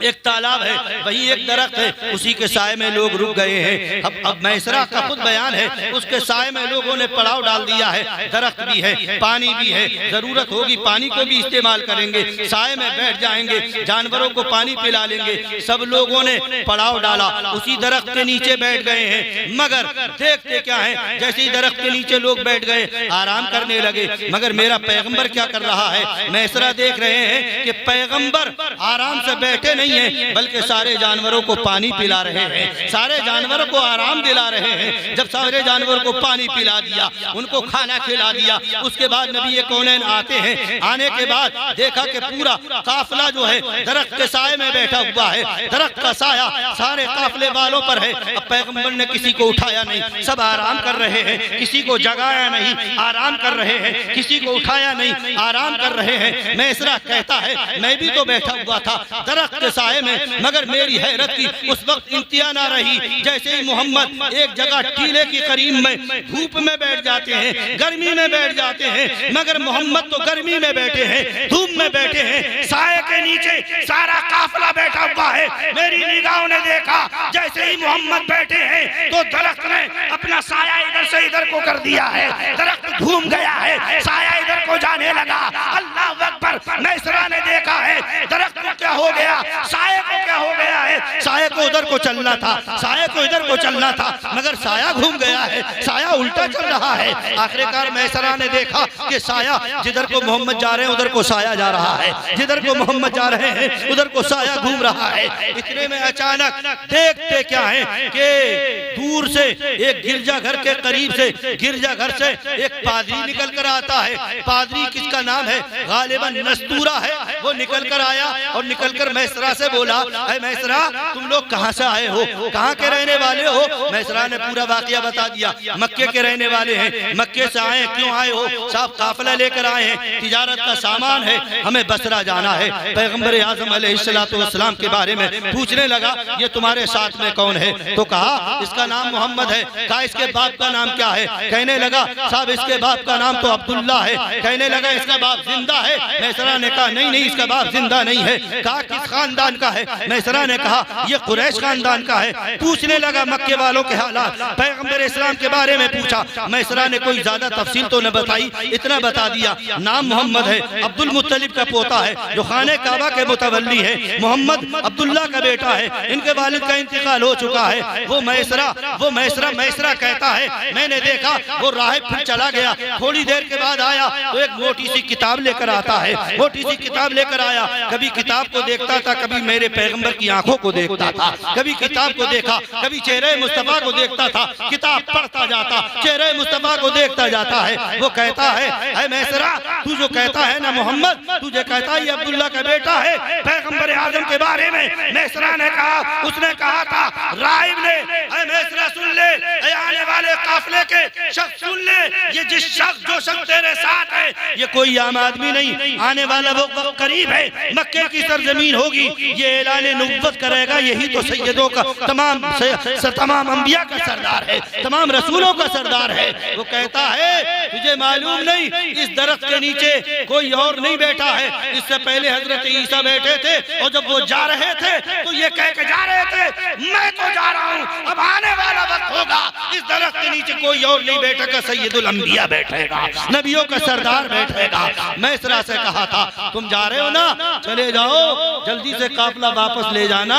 B: एक तालाब है, वही एक दरख्त है, उसी के साए में लोग रुक गए हैं। अब मैसरा का खुद बयान है, उसके साए में लोगों ने पड़ाव डाल दिया है। दरख्त भी है, पानी भी है, जरूरत होगी पानी को भी इस्तेमाल करेंगे, साए में बैठ जाएंगे, जानवरों को पानी पिला लेंगे। सब लोगों ने पड़ाव डाला, उसी दरख्त के नीचे बैठ गए हैं। मगर देखते क्या है, जैसे ही दरख्त के नीचे लोग बैठ गए, आराम करने लगे। मगर मेरा पैगंबर क्या कर रहा है? मैसरा देख रहे हैं कि पैगंबर आराम से बैठे नहीं
C: नहीं हैं, बल्कि सारे जानवरों को पानी पिला रहे हैं, सारे जानवरों को आराम दिला रहे हैं। जब सारे जानवरों को पानी पिला दिया, उनको खाना खिला दिया, उसके बाद नबी कौनैन आते हैं। आने के बाद देखा कि पूरा काफिला जो है दरख्त के साए में बैठा हुआ है, दरख्त का साया सारे काफिले वालों पर है। अब पैगंबर ने किसी को उठाया नहीं, सब आराम कर रहे हैं, किसी को जगाया नहीं, आराम कर रहे हैं, किसी को उठाया नहीं, आराम कर रहे हैं। मैसरा कहता है मैं भी तो बैठा हुआ था दरख्त के साए में, मगर मेरी हैरत की उस वक्त इंतहा ना रही। जैसे ही मोहम्मद एक जगह टीले की करीब में धूप में बैठ जाते हैं, गर्मी में बैठ जाते हैं, मगर मोहम्मद तो गर्मी में बैठे हैं, धूप में बैठे हैं, साए के नीचे सारा काफिला बैठा हुआ है। मेरी निगाहों ने देखा जैसे ही मोहम्मद बैठे हैं तो दरख्त ने अपना साया इधर से इधर को कर दिया है, दरख्त घूम गया है, साया इधर को जाने लगा। अल्लाह अकबर। मैसरा ने देखा है दरख्त को क्या हो गया, साए को क्या हो गया है। साए को उधर को चलना था, साए को इधर को चलना था, मगर साया घूम गया है, साया उल्टा चल रहा है। आखिरकार मैसरा ने देखा कि साया जिधर को मोहम्मद जा रहे हैं उधर को साया जा रहा है, जिधर को मोहम्मद जा रहे हैं उधर को साया घूम रहा है। इतने में अचानक देखते क्या है कि दूर से एक गिरजा घर के करीब से, गिरजा घर से एक पादरी निकल कर आता है। पादरी किसका नाम है, गालिबन नस्तूरा है। वो निकल कर आया और निकल कर मैसरा से बोला, है मैसरा तुम लोग कहाँ से आए हो, कहाँ के रहने वाले हो। मैसरा ने पूरा वाकया बता दिया, मक्के के रहने वाले हैं, मक्के से आए, क्यों आए हो, साहब काफिला लेकर आए हैं, तिजारत का सामान है, हमें बसरा जाना है। पैगंबर आज़म अलैहिस्सलाम के बारे में पूछने लगा ये तुम्हारे साथ में कौन है, तो कहा इसका नाम मोहम्मद है। कहा इसके बाप का नाम क्या है, कहने लगा साहब इसके बाप का नाम तो अब्दुल्ला है। कहने लगा इसका बाप जिंदा है। मैसरा ने कहा नहीं नहीं इसका बाप जिंदा नहीं है। कहा किस खानदान का है, मैसरा ने कहा ये कुरैश खानदान का है। पूछने लगा मक्के वालों के हालात, पैगंबर इस्लाम के बारे में पूछा। मैसरा ने कोई ज्यादा तफसील तो न बताई, इतना बता दिया नाम मोहम्मद है, अब्दुल मुत्तलिब का पोता है जो खाने काबा के मुतवल्ली है, मोहम्मद अब्दुल्ला का बेटा है, इनके वालिद का इंतकाल हो चुका है। वो मैसरा कहता है मैंने देखा वो राहिब फिर चला गया, थोड़ी देर के बाद आया तो एक मोटी सी किताब लेकर आता है, मोटी सी किताब लेकर आया। कभी किताब को देखता था, कभी मेरे पैगंबर की आंखों को देखता था, कभी किताब को देखा, कभी चेहरे मुस्तफा को देखता था, किताब पढ़ता जाता, चेहरे मुस्तफा को देखता जाता है। वो कहता है मैसरा तू जो कहता है ना मोहम्मद, तुझे कहता है ये अब्दुल्ला का बेटा है। पैगंबर आजम के बारे में मैसरा ने कहा, उसने कहा था राहिब ने मैसरा सुन ले, आने वाले काफिले के शख्स सुन ले, ये जिस शख्स जो शख्स तेरे साथ है ये कोई आम आदमी नहीं, आने वाला वो वक्त करीब है, मक्के की सरजमीन होगी, ये ऐलान नबुव्वत करेगा, यही तो सैयदों का तमाम अंबिया का सरदार है, तमाम रसूलों का सरदार है। वो कहता है तुझे मालूम नहीं इस दरख्त के नीचे कोई और नहीं बैठा है, इससे पहले हजरत ईसा बैठे थे और जब वो जा रहे थे तो ये कह के जा रहे थे मैं तो जा रहा हूँ, अब आने वाला वक्त होगा इस दरख्त के नीचे कोई और नहीं बैठेगा, सैयदुल अंबिया बैठेगा, नबियों का सरदार बैठेगा। मैसरा से कहा था तुम जा रहे हो ना, चले जाओ, जल्दी से काफिला वापस ले जाना,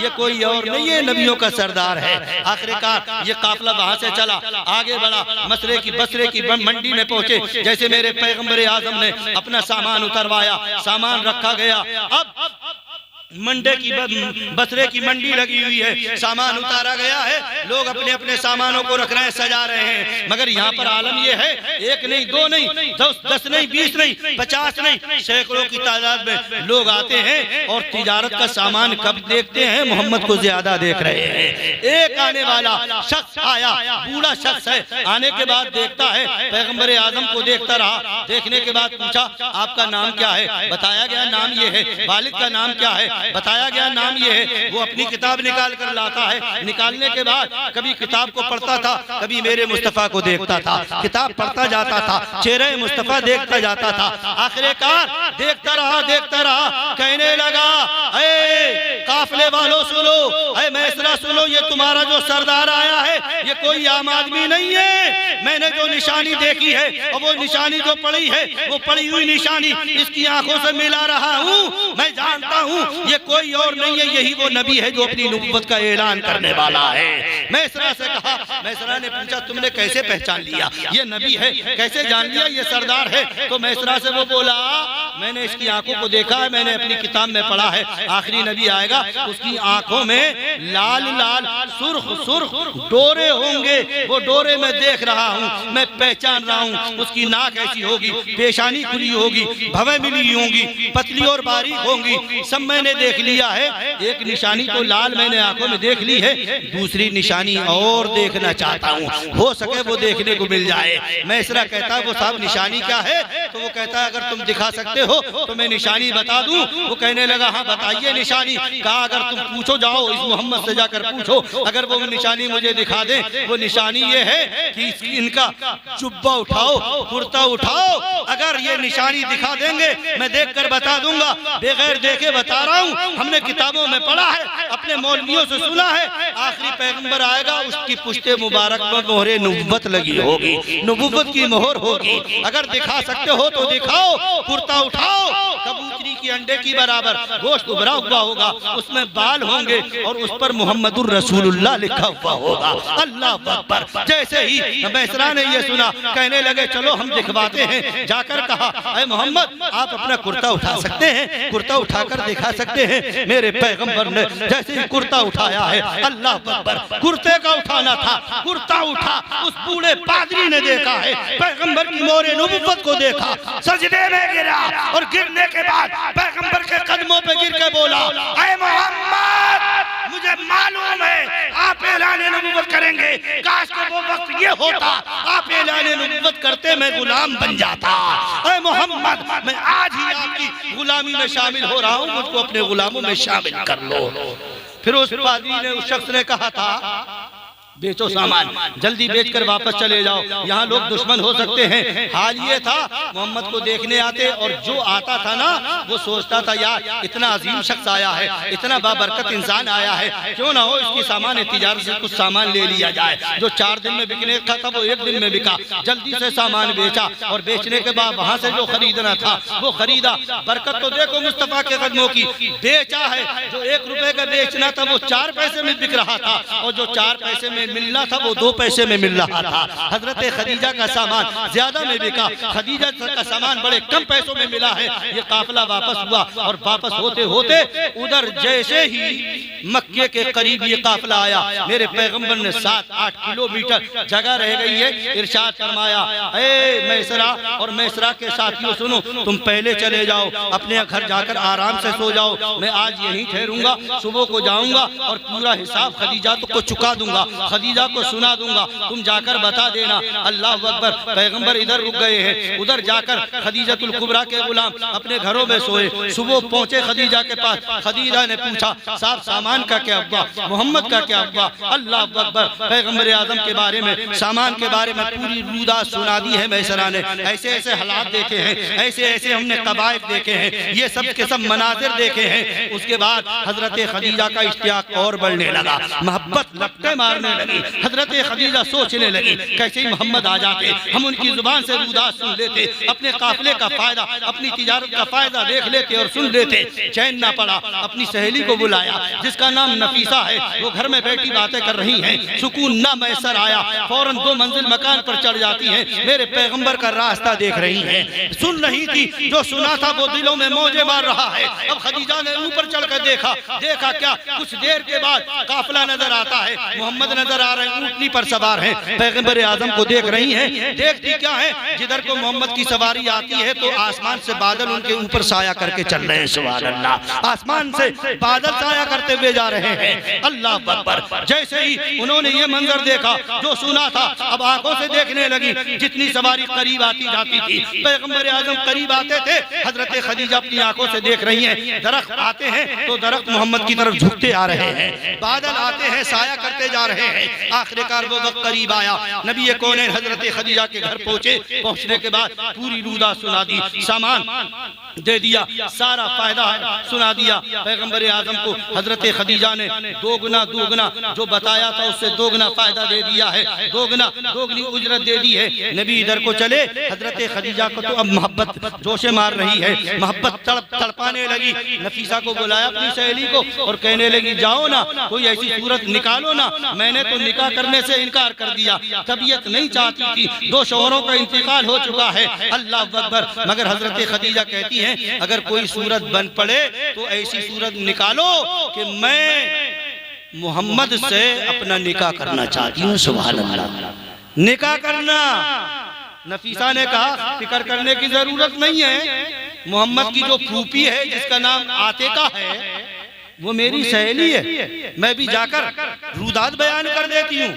C: ये कोई और नहीं है, नबियों का सरदार है। आखिरकार ये काफिला वहां से चला, आगे बढ़ा, बसरे की मंडी में पहुंचे। जैसे मेरे पैगंबर आजम ने अपना सामान उतरवाया, सामान रखा गया, अब बसरे की मंडी लगी हुई है, सामान उतारा गया है, लोग अपने अपने सामानों को रख रहे हैं, सजा रहे हैं। मगर यहाँ पर आलम ये है एक नहीं, दो नहीं, 10 नहीं, 20 नहीं, 50 नहीं, सैकड़ों की तादाद में लोग आते हैं और तिजारत का सामान कब देखते हैं, मोहम्मद को ज्यादा देख रहे हैं। एक आने वाला शख्स आया, बूढ़ा शख्स है, आने के बाद देखता है पैगंबर आजम को देखता रहा, देखने के बाद पूछा आपका नाम क्या है, बताया गया नाम ये है, वालिद का नाम क्या है, बताया गया नाम ये है। वो अपनी किताब निकाल कर लाता है, निकालने के बाद कभी किताब को पढ़ता था, कभी मेरे मुस्तफा को देखता था, किताब पढ़ता जाता था, चेहरे मुस्तफा देखता जाता था। आखिरकार देखता रहा, कहने लगा काफिले वालों सुनो, मैसरा सुनो, ये तुम्हारा जो सरदार आया है ये कोई आम आदमी नहीं है। मैंने जो निशानी देखी है और वो निशानी जो पड़ी है, वो पड़ी हुई निशानी इसकी आंखों से मिला रहा हूँ, मैं जानता हूँ ये कोई और नहीं है, यही वो नबी है जो अपनी नबुव्वत का ऐलान करने वाला है। मैसरा से कहा, मैसरा ने पूछा तुमने कैसे पहचान लिया ये नबी है, कैसे जान लिया ये सरदार है। तो मैसरा से वो बोला
B: मैंने इसकी आंखों को देखा है, मैंने अपनी किताब में पढ़ा है, आखिरी नबी आएगा उसकी आंखों में लाल लाल सुर्ख सुर्ख डोरे होंगे, वो डोरे मैं देख रहा हूँ, मैं पहचान रहा हूँ। उसकी नाक ऐसी होगी, पेशानी खुली होगी, भवें मिली होंगी, पतली और बारीक होंगी, सब मैंने देख लिया है। एक निशानी तो लाल मैंने आंखों में देख ली है, दूसरी निशानी और देखना चाहता हूँ, हो सके वो देखने को मिल जाए। मैं इसरा कहता है वो साहब निशानी क्या है? तो वो कहता है अगर तुम दिखा सकते हो तो मैं निशानी बता दूं। वो कहने लगा हाँ बताइए निशानी। कहा अगर तुम पूछो, जाओ इस मोहम्मद से जाकर पूछो, अगर वो निशानी मुझे दिखा दे। वो निशानी ये है कि इनका जुब्बा उठाओ, कुर्ता उठाओ, अगर ये निशानी दिखा देंगे मैं देख कर बता दूंगा, बगैर देखे बता रहा हूँ। हमने किताबों में पढ़ा है, अपने मौलवियों से सुना है, आखिरी पैगंबर आएगा उसकी पुश्ते मुबारक पर मोहरे नुबुव्वत लगी होगी, नुबुव्वत की मोहर होगी। अगर दिखा सकते हो तो दिखाओ, कुर्ता उठाओ, कबूतरी की अंडे की बराबर गोश्त उभरा हुआ होगा, उसमें बाल होंगे और उस पर मुहम्मदुर रसूलुल्लाह लिखा हुआ होगा। अल्लाह अकबर। जैसे ही मैसरा ने ये सुना, कहने लगे चलो हम दिखवाते हैं। जाकर कहा अरे मोहम्मद आप अपना कुर्ता उठा सकते हैं, कुर्ता उठाकर दिखा सकते हैं। मेरे पैगंबर ने जैसे ही कुर्ता उठाया है, अल्लाह अकबर, कुर्ते का उठाना था, कुर्ता उठा, उस बूढ़े पादरी ने देखा है, पैगंबर की मोहरे नुबुव्वत को देखा, सजदे में गिरा और गिरने के बाद पैगंबर के कदमों पे गिर के बोला ऐ मोहम्मद मुझे मालूम है आप ऐलान नबुव्वत करेंगे, काश को वो वक्त ये होता आप ऐलान नबुव्वत करते मैं गुलाम बन जाता। ऐ मोहम्मद मैं आज ही आपकी गुलामी में शामिल हो रहा हूँ, मुझको अपने गुलामों में शामिल कर लो। फिर उस पादरी ने, उस शख्स ने कहा था बेचो सामान, जल्दी बेचकर वापस चले जाओ, यहाँ लोग दुश्मन हो सकते हैं। हाल ये था मोहम्मद को देखने आते और जो आता था ना वो सोचता था यार इतना अजीम शख्स आया है, इतना बाबरकत इंसान आया है, क्यों ना हो इसकी सामान तिजारत से कुछ सामान ले लिया जाए। जो 4 दिन में बिकने का था वो 1 दिन में बिका, जल्दी से सामान बेचा और बेचने के बाद वहाँ से जो खरीदना था वो खरीदा। बरकत तो देखो मुस्तफा के कदमों की, बेचा है। जो 1 रुपए का बेचना था वो 4 पैसे में बिक रहा था और जो 4 पैसे में मिलना था वो 2 पैसे में मिल रहा था। हजरत खदीजा का सामान ज्यादा में बिका, खदीजा का सामान बड़े कम पैसों में मिला है। ये काफिला वापस हुआ और वापस होते होते उधर जैसे ही मक्के के करीब ये काफिला आया, मेरे पैगंबर ने 7-8 किलोमीटर जगह रह गई है, इरशाद फरमाया ए मैसरा और मैसरा के साथियों सुनो, तुम पहले चले जाओ, अपने घर जाकर आराम से सो जाओ, मैं आज यहीं ठहरूंगा, सुबह को जाऊंगा और पूरा हिसाब खदीजा को चुका दूंगा, खदीजा को सुना दूंगा, तुम जाकर बता देना। अल्लाह अकबर। पैगंबर इधर रुक गए हैं, उधर जाकर खदीजतुल कुबरा के गुलाम अपने घरों में सोए। सुबह पहुंचे खदीजा के पास, खदीजा ने पूछा साहब सामान का क्या हुआ, मोहम्मद का क्या हुआ? अल्लाह अकबर। पैगंबर आजम के बारे में, सामान के बारे में पूरी रूदा सुना दी है मैसरा ने। ऐसे ऐसे हालात देखे हैं, ऐसे ऐसे हमने कबाइद देखे हैं, ये सब के सब मनाजिर देखे हैं। उसके बाद हजरत खदीजा का इश्तियाक और बढ़ने लगा, मोहब्बत लपटे मारने लगी। हजरत खदीजा सोचने लगी कैसे ही मोहम्मद आ जाते, हम उनकी जुबान से रूदास सुन लेते, अपने काफिले का फायदा, अपनी तिजारत का फायदा देख लेते और सुन लेते। चैन ना पड़ा, अपनी सहेली को बुलाया जिसका नाम नफीसा है, वो घर में बैठी बातें कर रही हैं। सुकून ना मैसर आया, फौरन 2 मंजिल मकान पर चढ़ जाती हैं, मेरे पैगंबर का रास्ता देख रही हैं, सुन रही थी। जो सुना था वो दिलों में मौजे मार रहा है। अब खदीजा ने ऊपर चढ़कर देखा क्या, कुछ देर के बाद काफिला नजर आता है, मोहम्मद नजर आ रहे हैं, ऊँटनी पर सवार हैं, पैगंबर आजम को देख रही हैं। देखती क्या है, जिधर को मोहम्मद की सवारी आती है तो आसमान से बादल उनके ऊपर साया करके चल रहे हैं। सुभान अल्लाह, आसमान से बादल साया करते हुए जा रहे हैं। अल्लाह अकबर। जैसे ही उन्होंने ये मंजर देखा, जो सुना था अब आंखों से देखने लगी। जितनी सवारी करीब आती जाती थी, पैगंबर आजम करीब आते थे, हजरत खदीजा अपनी आंखों से देख रही हैं। दरख्त आते हैं तो दरख्त मोहम्मद की तरफ झुकते आ रहे हैं, बादल आते हैं साया करते जा रहे हैं। आखिरकार वो वक्त करीब आया, नबी कौनैन हजरत खदीजा के घर पहुंचे। पहुंचने के बाद पूरी रूदा सुना दी, सामान दे दिया, सारा फायदा सुना दिया। पैगंबर आजम को हजरत खदीजा ने दोगुना जो बताया था उससे दोगुना फायदा दे दिया है, दोगुनी उजरत दे दी है। नबी इधर को चले, हजरत खदीजा को तो अब मोहब्बत जोशे मार रही है, मोहब्बत तड़पाने लगी। नफीसा को बुलाया अपनी सहेली को और कहने लगी जाओ ना, कोई ऐसी सूरत निकालो ना, मैंने तो निकाह करने से इनकार कर दिया, तबीयत नहीं चाहती थी, 2 शौहरों का इंतकाल हो चुका है। अल्लाह अकबर। मगर हजरत खदीजा कहती है
C: हैं अगर कोई सूरत बन पड़े तो ऐसी सूरत निकालो कि मैं मोहम्मद से अपना निकाह करना चाहती हूँ। सुभान अल्लाह। निकाह करना, नफीसा ने कहा फिक्र करने की जरूरत नहीं है, मोहम्मद की जो फूफी है जिसका नाम आतिका है वो मेरी सहेली है, मैं भी जाकर रूदात बयान कर देती हूँ।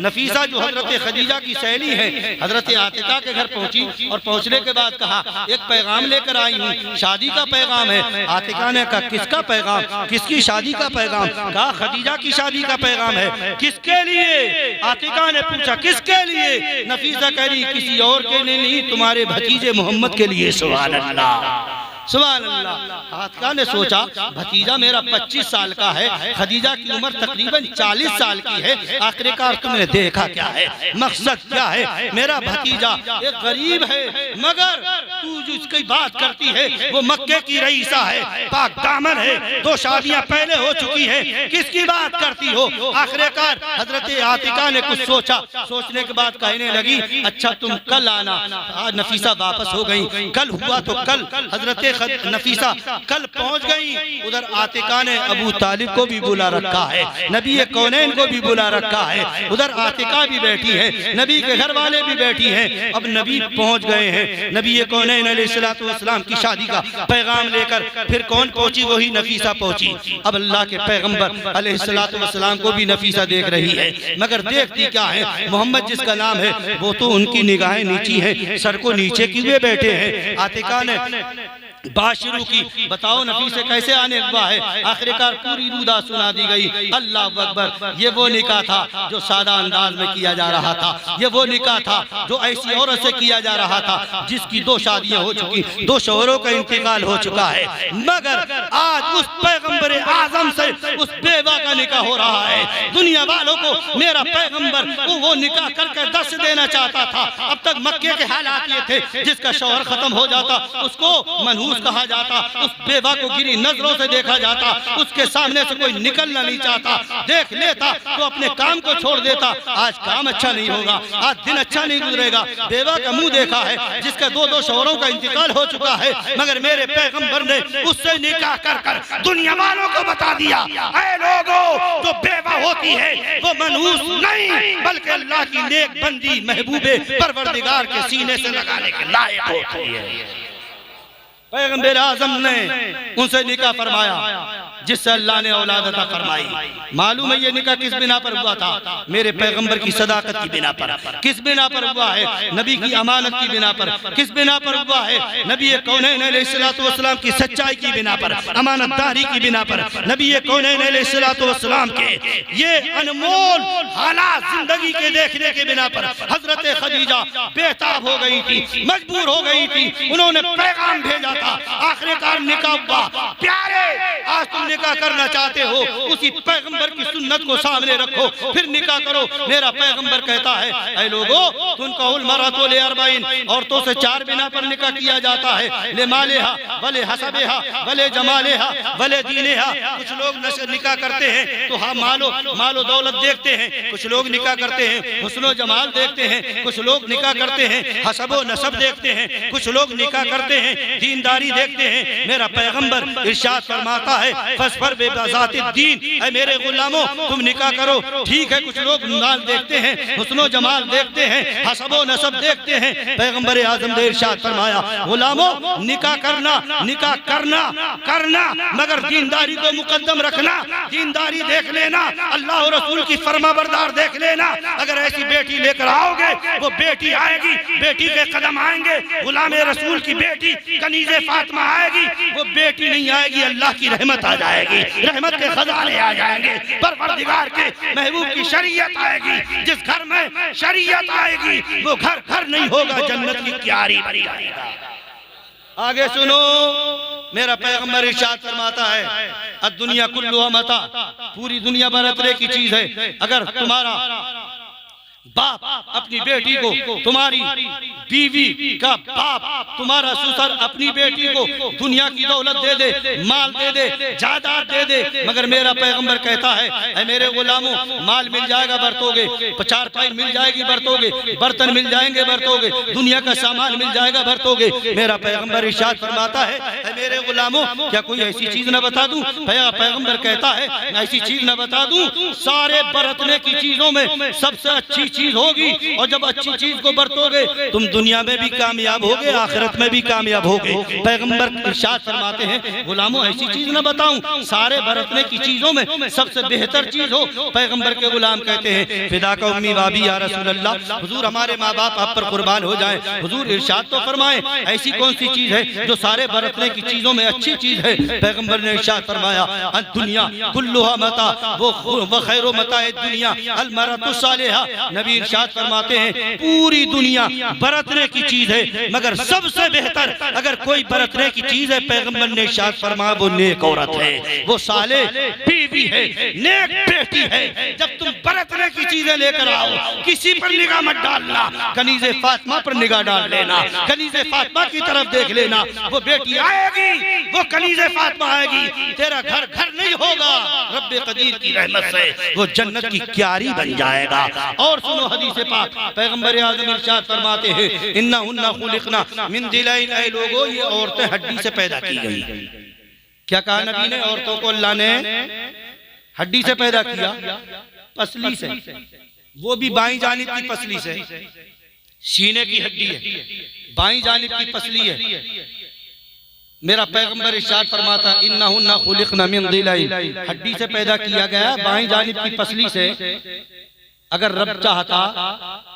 C: नफीसा जो हजरत खदीजा की सहेली है हजरत आतिका के घर पहुंची और पहुंचने के बाद कहा एक पैगाम लेकर आई हूँ, शादी का पैगाम है। आतिका ने कहा किसका पैगाम, किसकी शादी का पैगाम? कहा खदीजा की शादी का पैगाम है। किसके लिए? आतिका ने पूछा किसके लिए? नफीसा कह रही किसी और के लिए नहीं, तुम्हारे भतीजे मोहम्मद के लिए। सुभान अल्लाह, सुभान अल्लाह। आतिका ने सोचा भतीजा मेरा 25 साल का है, खदीजा की उम्र तकरीबन 40 साल की है, आखिरकार तुमने देखा क्या है, मकसद क्या है? मेरा भतीजा एक गरीब है मगर तू जिसकी बात करती है वो मक्के की रईसा है, पाक दामन है, 2 शादियां पहले हो चुकी है, किसकी बात करती हो? आखिरकार हजरत आतिका ने कुछ सोचा, सोचने के बाद कहने लगी अच्छा तुम कल आना। आज नफीसा वापस हो गई। कल हुआ तो कल हजरत नफीसा कल पहुंच गई। उधर आतिका ने अबू तालिब को भी बुला रखा है, नबी कौनैन को भी बुला रखा है, उधर आतिका भी बैठी है, नबी के घर वाले भी बैठी हैं। अब नबी पहुंच गए हैं, नबी कौनैन अलैहिस्सलातु वस्सलाम की शादी का पैगाम लेकर। फिर कौन पहुंची? वही नफीसा पहुंची। अब अल्लाह के पैगंबर अलैहिस्सलातु वस्सलाम को भी नफीसा देख रही है, मगर देखती क्या है? मोहम्मद जिसका नाम है वो तो उनकी निगाहें नीची है, सर को नीचे किए बैठे हैं। आतिका ने बात शुरू की, बताओ नफीसे कैसे आने हुआ है? आखिरकार पूरी रूदा सुना दी गई। अल्लाह अकबर, ये वो निकाह था जो सादा अंदाज में किया जा रहा था, ये वो निकाह था जो ऐसी औरत से किया जा रहा था जिसकी 2 शादियां हो चुकी, 2 शौहरों का इंतकाल हो चुका है, मगर आज उस पैगंबर आजम से उस बेवा का निकाह हो रहा है। दुनिया वालों को मेरा पैगंबर वो निकाह करके दस देना चाहता था। अब तक मक्के के हालात ये थे जिसका शौहर खत्म हो जाता उसको मनहूस कहा जाता, उस बेवा को गिरी नजरों से देखा जाता, उसके सामने से कोई निकलना नहीं चाहता, देख लेता तो अपने काम को छोड़ देता। आज काम अच्छा नहीं होगा, आज दिन अच्छा नहीं गुजरेगा। बेवा का मुंह देखा है जिसका 2-2 शौहरों का इंतकाल हो चुका है, मगर मेरे पैगंबर ने उससे निकाह कर दुनिया वालों को बता दिया ऐ लोगों, जो बेवा होती है वो मनहूस नहीं बल्कि अल्लाह की नेक बंदी महबूबे परवरदिगार के सीने से लगाने के लायक होती है। पैगंबर आज़म ने उनसे निकाह फरमाया जिससे अल्लाह ने औलाद अता फरमाई। मालूम है ये निकाह किस बिना पर हुआ था? मेरे पैगंबर की सदाकत की बिना पर। किस बिना पर हुआ है? नबी की अमानत की बिना पर। किस बिना पर हुआ है? नबी कौनैन अलैहिस्सलातु वस्सलाम की सच्चाई की बिना पर, अमानतदारी की बिना पर, नबी कौनैन अलैहिस्सलातु वस्सलाम के ये अनमोल हालात जिंदगी के देखने के बिना पर हजरत खदीजा बेताब हो गई थी, मजबूर हो गई थी। उन्होंने पैगाम भेजा था, आखिरकार निकाह हुआ। प्यारे, आज तुम निकाह करना चाहते हो, उसी पैगंबर की सुन्नत को सामने रखो फिर निकाह करो। मेरा पैगंबर कहता है ऐ लोगों, तुनकाहुल मरअतु लिअरबईन, औरतों से 4 बिना पर निकाह किया जाता है, लिमालिहा वले हसबिहा वले जमालिहा वले दीनिहा। कुछ लोग निकाह करते हैं तो हाँ मालो दौलत देखते हैं, कुछ लोग निकाह करते हैं हुस्नो जमाल देखते हैं, कुछ लोग निकाह करते हैं हसबो नसब देखते हैं, कुछ लोग निकाह करते हैं दीनदारी देखते हैं। मेरा पैगंबर इरशाद फरमाता है फसफर बेबाज़ातिद दीन, ऐ मेरे गुलामों तुम निकाह करो। ठीक है, कुछ लोग माल देखते हैं, हुस्नो जमाल देखते हैं, हसबो नसब देखते हैं। पैगंबर आज़म ने इरशाद फरमाया गुलामों निकाह करना मगर दीनदारी को मुकद्दम रखना, दीनदारी देख लेना, अल्लाह और रसूल की फरमाबरदार देख लेना। अगर ऐसी बेटी लेकर आओगे वो बेटी आएगी, बेटी के कदम आएंगे, गुलाम रसूल की बेटी कनीज़े फातिमा आएगी, वो बेटी नहीं आएगी, अल्लाह की रहमत आ जाएगी, रहमत के खजाने आ जाएंगे, परवरदिगार के महबूब की शरीयत आएगी। जिस घर में शरीयत आएगी वो घर घर नहीं होगा, जन्नत की क्यारी बन जाएगा। आगे सुनो, मेरा पैगंबर इरशाद फरमाता है अद्दुनिया कुल्लुहा मता, पूरी दुनिया बरतरे की चीज है। अगर तुम्हारा
D: बाप अपनी बेटी को, तुम्हारी बीवी का बाप तुम्हारा ससुर अपनी बेटी को दुनिया की दौलत दे दे, माल दे दे, जायदाद दे दे, मगर मेरा पैगंबर कहता है ऐ मेरे गुलामों, माल मिल जाएगा बरतोगे, चारपाई मिल जाएगी बरतोगे, बर्तन मिल जाएंगे बरतोगे, दुनिया का सामान मिल जाएगा बरतोगे। मेरा पैगंबर इरशाद फरमाता है ऐ मेरे गुलामों, क्या कोई ऐसी चीज न बता दूं? पैगंबर कहता है ऐसी चीज न बता दूं, सारे बरतने की चीजों में सबसे अच्छी चीज होगी, और जब अच्छी चीज को बरतोगे तुम दुनिया में भी कामयाब होगे, आखिरत में भी कामयाब होगे। पैगंबर इरशाद फरमाते हैं गुलामों ऐसी चीज न बताऊं, सारे बरतने की चीजों में सबसे बेहतर चीज हो। पैगंबर के गुलाम कहते हैं फिदा का उम्मी वाबी या रसूल अल्लाह, हुजूर हमारे माँ बाप आप पर कुर्बान हो जाएं, हुजूर इरशाद तो फरमाएं ऐसी कौन सी चीज है जो सारे बरतने की चीजों में अच्छी चीज है? पैगंबर ने इरशाद फरमाया दुनिया कुल्लुहा मता वो खैरो मता दुनिया अल मरतु सालिहा। नबी इरशाद फरमाते हैं पूरी दुनिया बरतने की चीज है, मगर सबसे बेहतर अगर कोई बरतने की चीज है, पैगंबर ने इरशाद फरमाया वो नेक औरत है, वो साले बीवी है, नेक बेटी है। जब तुम बरतने की चीजें लेकर आओ, किसी पर निगाह मत डालना, कनीज़े फातिमा पर निगाह डाल लेना, कनीज़े फातिमा की तरफ देख लेना, वो बेटी आएगी, वो कनीज़े फातिमा आएगी, तेरा घर घर नहीं होगा, रब्बे कदीर की रहमत से वो जन्नत की क्यारी बन जाएगा। और सुनो हदीस पाक, पैगंबर आज़म इरशाद फरमाते हैं इन्ना हुन्ना खुलिकना मिन दिलाइन, ऐ लोगों ये औरतें हड्डी से पैदा की गई। क्या कहा नबी ने? औरतों को अल्लाह ने हड्डी से पैदा किया, पसली से, वो भी बाईं जानिब की पसली से, सीने की हड्डी है, बाईं जानिब की पसली है। मेरा पैगंबर इरशाद फरमाता इन्नहुन्ना खुलिकना मिन दिलाइन, हड्डी से पैदा किया गया बाईं जानिब की पसली से। अगर रब चाहता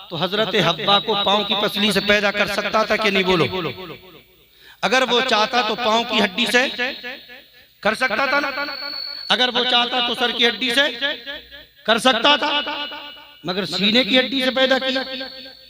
D: तो हजरत हव्वा को पांव की पसली से पैदा कर सकता था कि नहीं? बोलो, अगर वो चाहता तो पांव की हड्डी से कर सकता था ना? अगर वो चाहता तो सर की हड्डी से कर सकता था, मगर सीने की हड्डी से पैदा किया,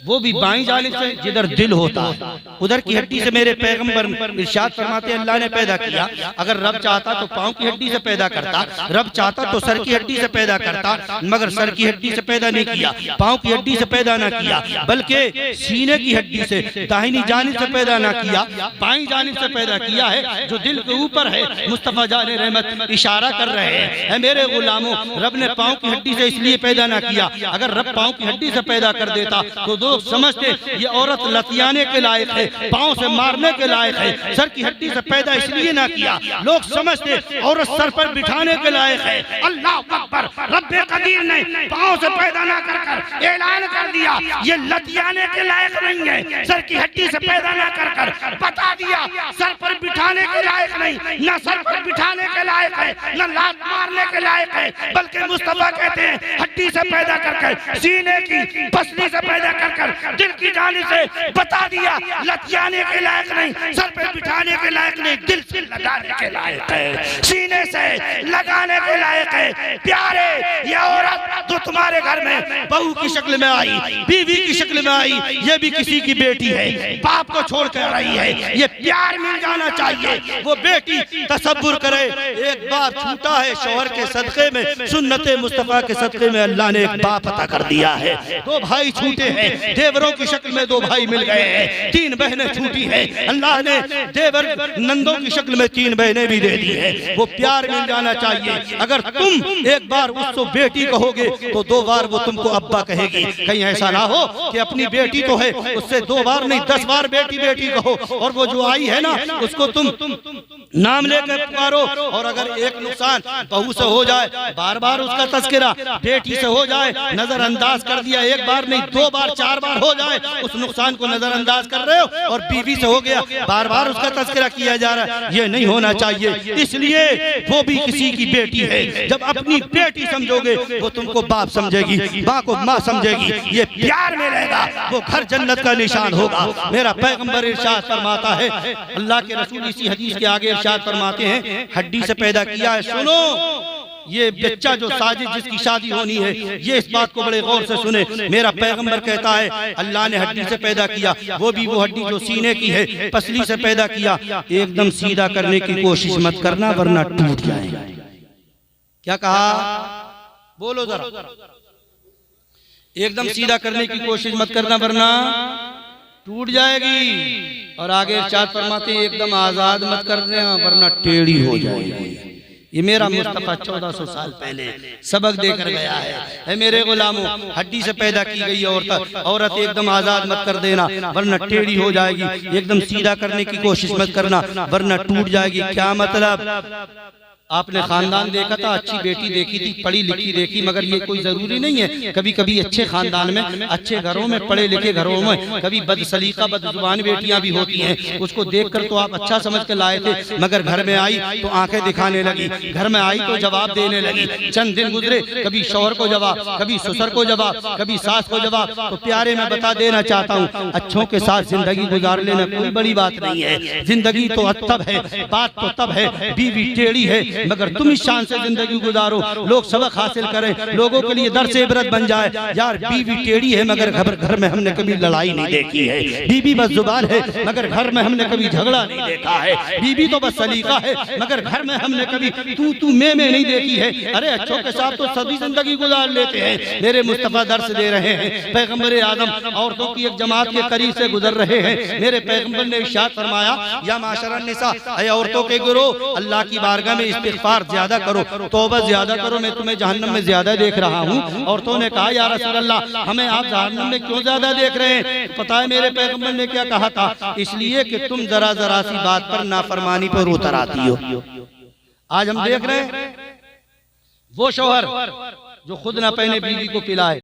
D: वो भी बाईं जानिब से, जिधर दिल होता है उधर की हड्डी से। मेरे पैगंबर इरशाद फरमाते अल्लाह ने पैदा किया। अगर रब चाहता तो पांव की हड्डी से पैदा करता, रब चाहता तो सर की हड्डी से पैदा करता, मगर सर की हड्डी से पैदा नहीं किया, पांव की हड्डी से पैदा ना किया, बल्कि सीने की हड्डी से दाहिनी जानिब से पैदा ना किया, बाईं जानिब से पैदा किया है, जो दिल के ऊपर है। मुस्तफा जाने रहमत इशारा कर रहे हैं मेरे गुलामों, रब ने पांव की हड्डी से इसलिए पैदा ना किया, अगर रब पांव की हड्डी से पैदा कर देता तो लोग समझते ये औरत लतियाने के लायक है, पांव से मारने के लायक है। सर की हड्डी से पैदा इसलिए ना किया, लोग समझते औरत सर पर बिठाने के लायक है। अल्लाह अकबर, रब्बे कदीर ने पांव से पैदा ना कर ऐलान कर दिया ये लतियाने के लायक नहीं है, सर की हड्डी से पैदा ना कर बता दिया सर पर बिठाने के लायक नहीं, न सर पर बिठाने के लायक है, न लात मारने के लायक है, बल्कि मुस्तफा कहते हैं हड्डी से पैदा कर, सीने की पसली से पैदा कर, दिल की जानिब से बता दिया लतियाने के लायक नहीं, सर पे बिठाने के लायक नहीं, दिल से लगाने के लायक है, सीने से लगाने के लायक है। प्यारे, ये औरत जो तुम्हारे घर में बहू की शक्ल में आई, बीवी की शक्ल में आई, ये भी किसी की बेटी है, बाप को छोड़ कर रही है, ये प्यार मिल जाना चाहिए। वो बेटी तसव्वुर करे, एक बार छूटा है शौहर के सदक़े में, सुन्नते मुस्तफा के सदक़े में अल्लाह ने एक बाप अता कर दिया है। दो भाई छूटे हैं, देवरों की शक्ल में दो भाई मिल गए हैं, तीन बहनें छूटी हैं, अल्लाह ने देवर नंदों की शक्ल में तीन बहनें भी दे दी है। वो प्यार मिल जाना चाहिए। अगर तुम एक बार उसको बेटी कहोगे तो दो बार वो तुमको अब्बा कहेगी। कहीं ऐसा ना हो कि अपनी बेटी तो है, उससे दो बार नहीं 10 बार बेटी बेटी कहो, और वो जो आई है ना उसको तुम नाम लेकर पुकारो। और अगर एक नुकसान बहू से हो जाए, बार बार उसका तस्करा, बेटी से हो जाए नजरअंदाज कर दिया, एक बार नहीं 2 बार 4 बार हो जाए उस नुकसान को नजरअंदाज कर रहे हो, और बीवी से हो गया बार बार उसका तस्करा किया जा रहा है, ये नहीं होना चाहिए। इसलिए वो भी किसी की बेटी है, जब अपनी बेटी समझोगे वो तुमको बाप समझेगी, माँ को माँ समझेगी, ये प्यार में रहेगा, वो घर जन्नत का निशान होगा। मेरा पैगंबर इरशाद फरमाता है, अल्लाह के रसूल इसी हदीस के आगे इरशाद फरमाते हैं हड्डी से पैदा किया है। सुनो, ये बच्चा जो साजिद जिसकी शादी होनी है, ये इस बात को बड़े गौर से सुने। मेरा पैगंबर कहता है अल्लाह ने हड्डी से पैदा किया, वो भी वो हड्डी जो सीने की है, पसली से पैदा किया। एकदम सीधा करने की कोशिश मत करना वरना टूट जाएगा। क्या कहा? बोलो जरा। एकदम सीधा करने की कोशिश मत करना वरना टूट जाएगी। और आगे इरशाद फरमाते हैं एकदम आजाद मत करना वरना टेढ़ी हो जाएगी। ये मेरा मुस्तफा 1400 साल पहले सबक देकर गया है मेरे गुलामों, हड्डी से पैदा की गई औरत एकदम आजाद मत कर देना वरना टेढ़ी हो जाएगी। एकदम सीधा करने की कोशिश मत करना वरना टूट जाएगी। क्या मतलब? आपने खानदान देखा था, अच्छी बेटी देखी थी, पढ़ी लिखी देखी, मगर ये कोई जरूरी नहीं है। कभी कभी अच्छे खानदान में, अच्छे घरों में, पढ़े लिखे घरों में कभी बदसलीका बदजुबान बेटियां भी होती हैं। उसको देखकर तो आप अच्छा समझ के लाए थे, मगर घर में आई तो आंखें दिखाने लगी, घर में आई तो जवाब देने लगी। चंद दिन गुजरे, कभी शौहर को जवाब, कभी ससुर को जवाब, कभी सास को जवाब। तो प्यारे मैं बता देना चाहता हूँ, अच्छों के साथ जिंदगी गुजार लेना कोई बड़ी बात नहीं है। जिंदगी तो तब है, बात तो तब है, बीवी टेढ़ी है मगर तुम इस शान से जिंदगी गुजारो, लोग सबक हासिल करें, लोगों के लिए दर से इबरत बन जाए। यार बीवी टेढ़ी है मगर घर में हमने कभी लड़ाई नहीं देखी है। बीवी बस जुबान है मगर घर में हमने कभी झगड़ा नहीं देखा है। बीवी तो बस सलीका है मगर घर में हमने कभी तू मैं नहीं देखी है। अरे अच्छों के साथ तो सभी जिंदगी गुजार लेते हैं। मेरे मुस्तफा दर्श दे रहे हैं, पैगंबर आदम औरतों की एक जमात के करीब से गुजर रहे हैं। मेरे पैगंबर ने इरशाद फरमाया, या माशरन निसा, ऐ औरतों के गिरोह, अल्लाह की बारगाह में इस्तिग़फ़ार ज्यादा करो, तौबा ज्यादा करो, मैं तुम्हें जहन्नम में ज्यादा देख रहा हूँ। औरतों ने कहा, या रसूल अल्लाह, हमें आप जहन्नम में क्यों ज्यादा देख रहे हैं? पता है मेरे पैगंबर ने क्या कहा था? इसलिए कि तुम जरा जरा सी बात पर नाफरमानी पर उतर आती हो। आज हम देख रहे हैं वो शौहर जो खुद ना पहने बीवी को पिलाए,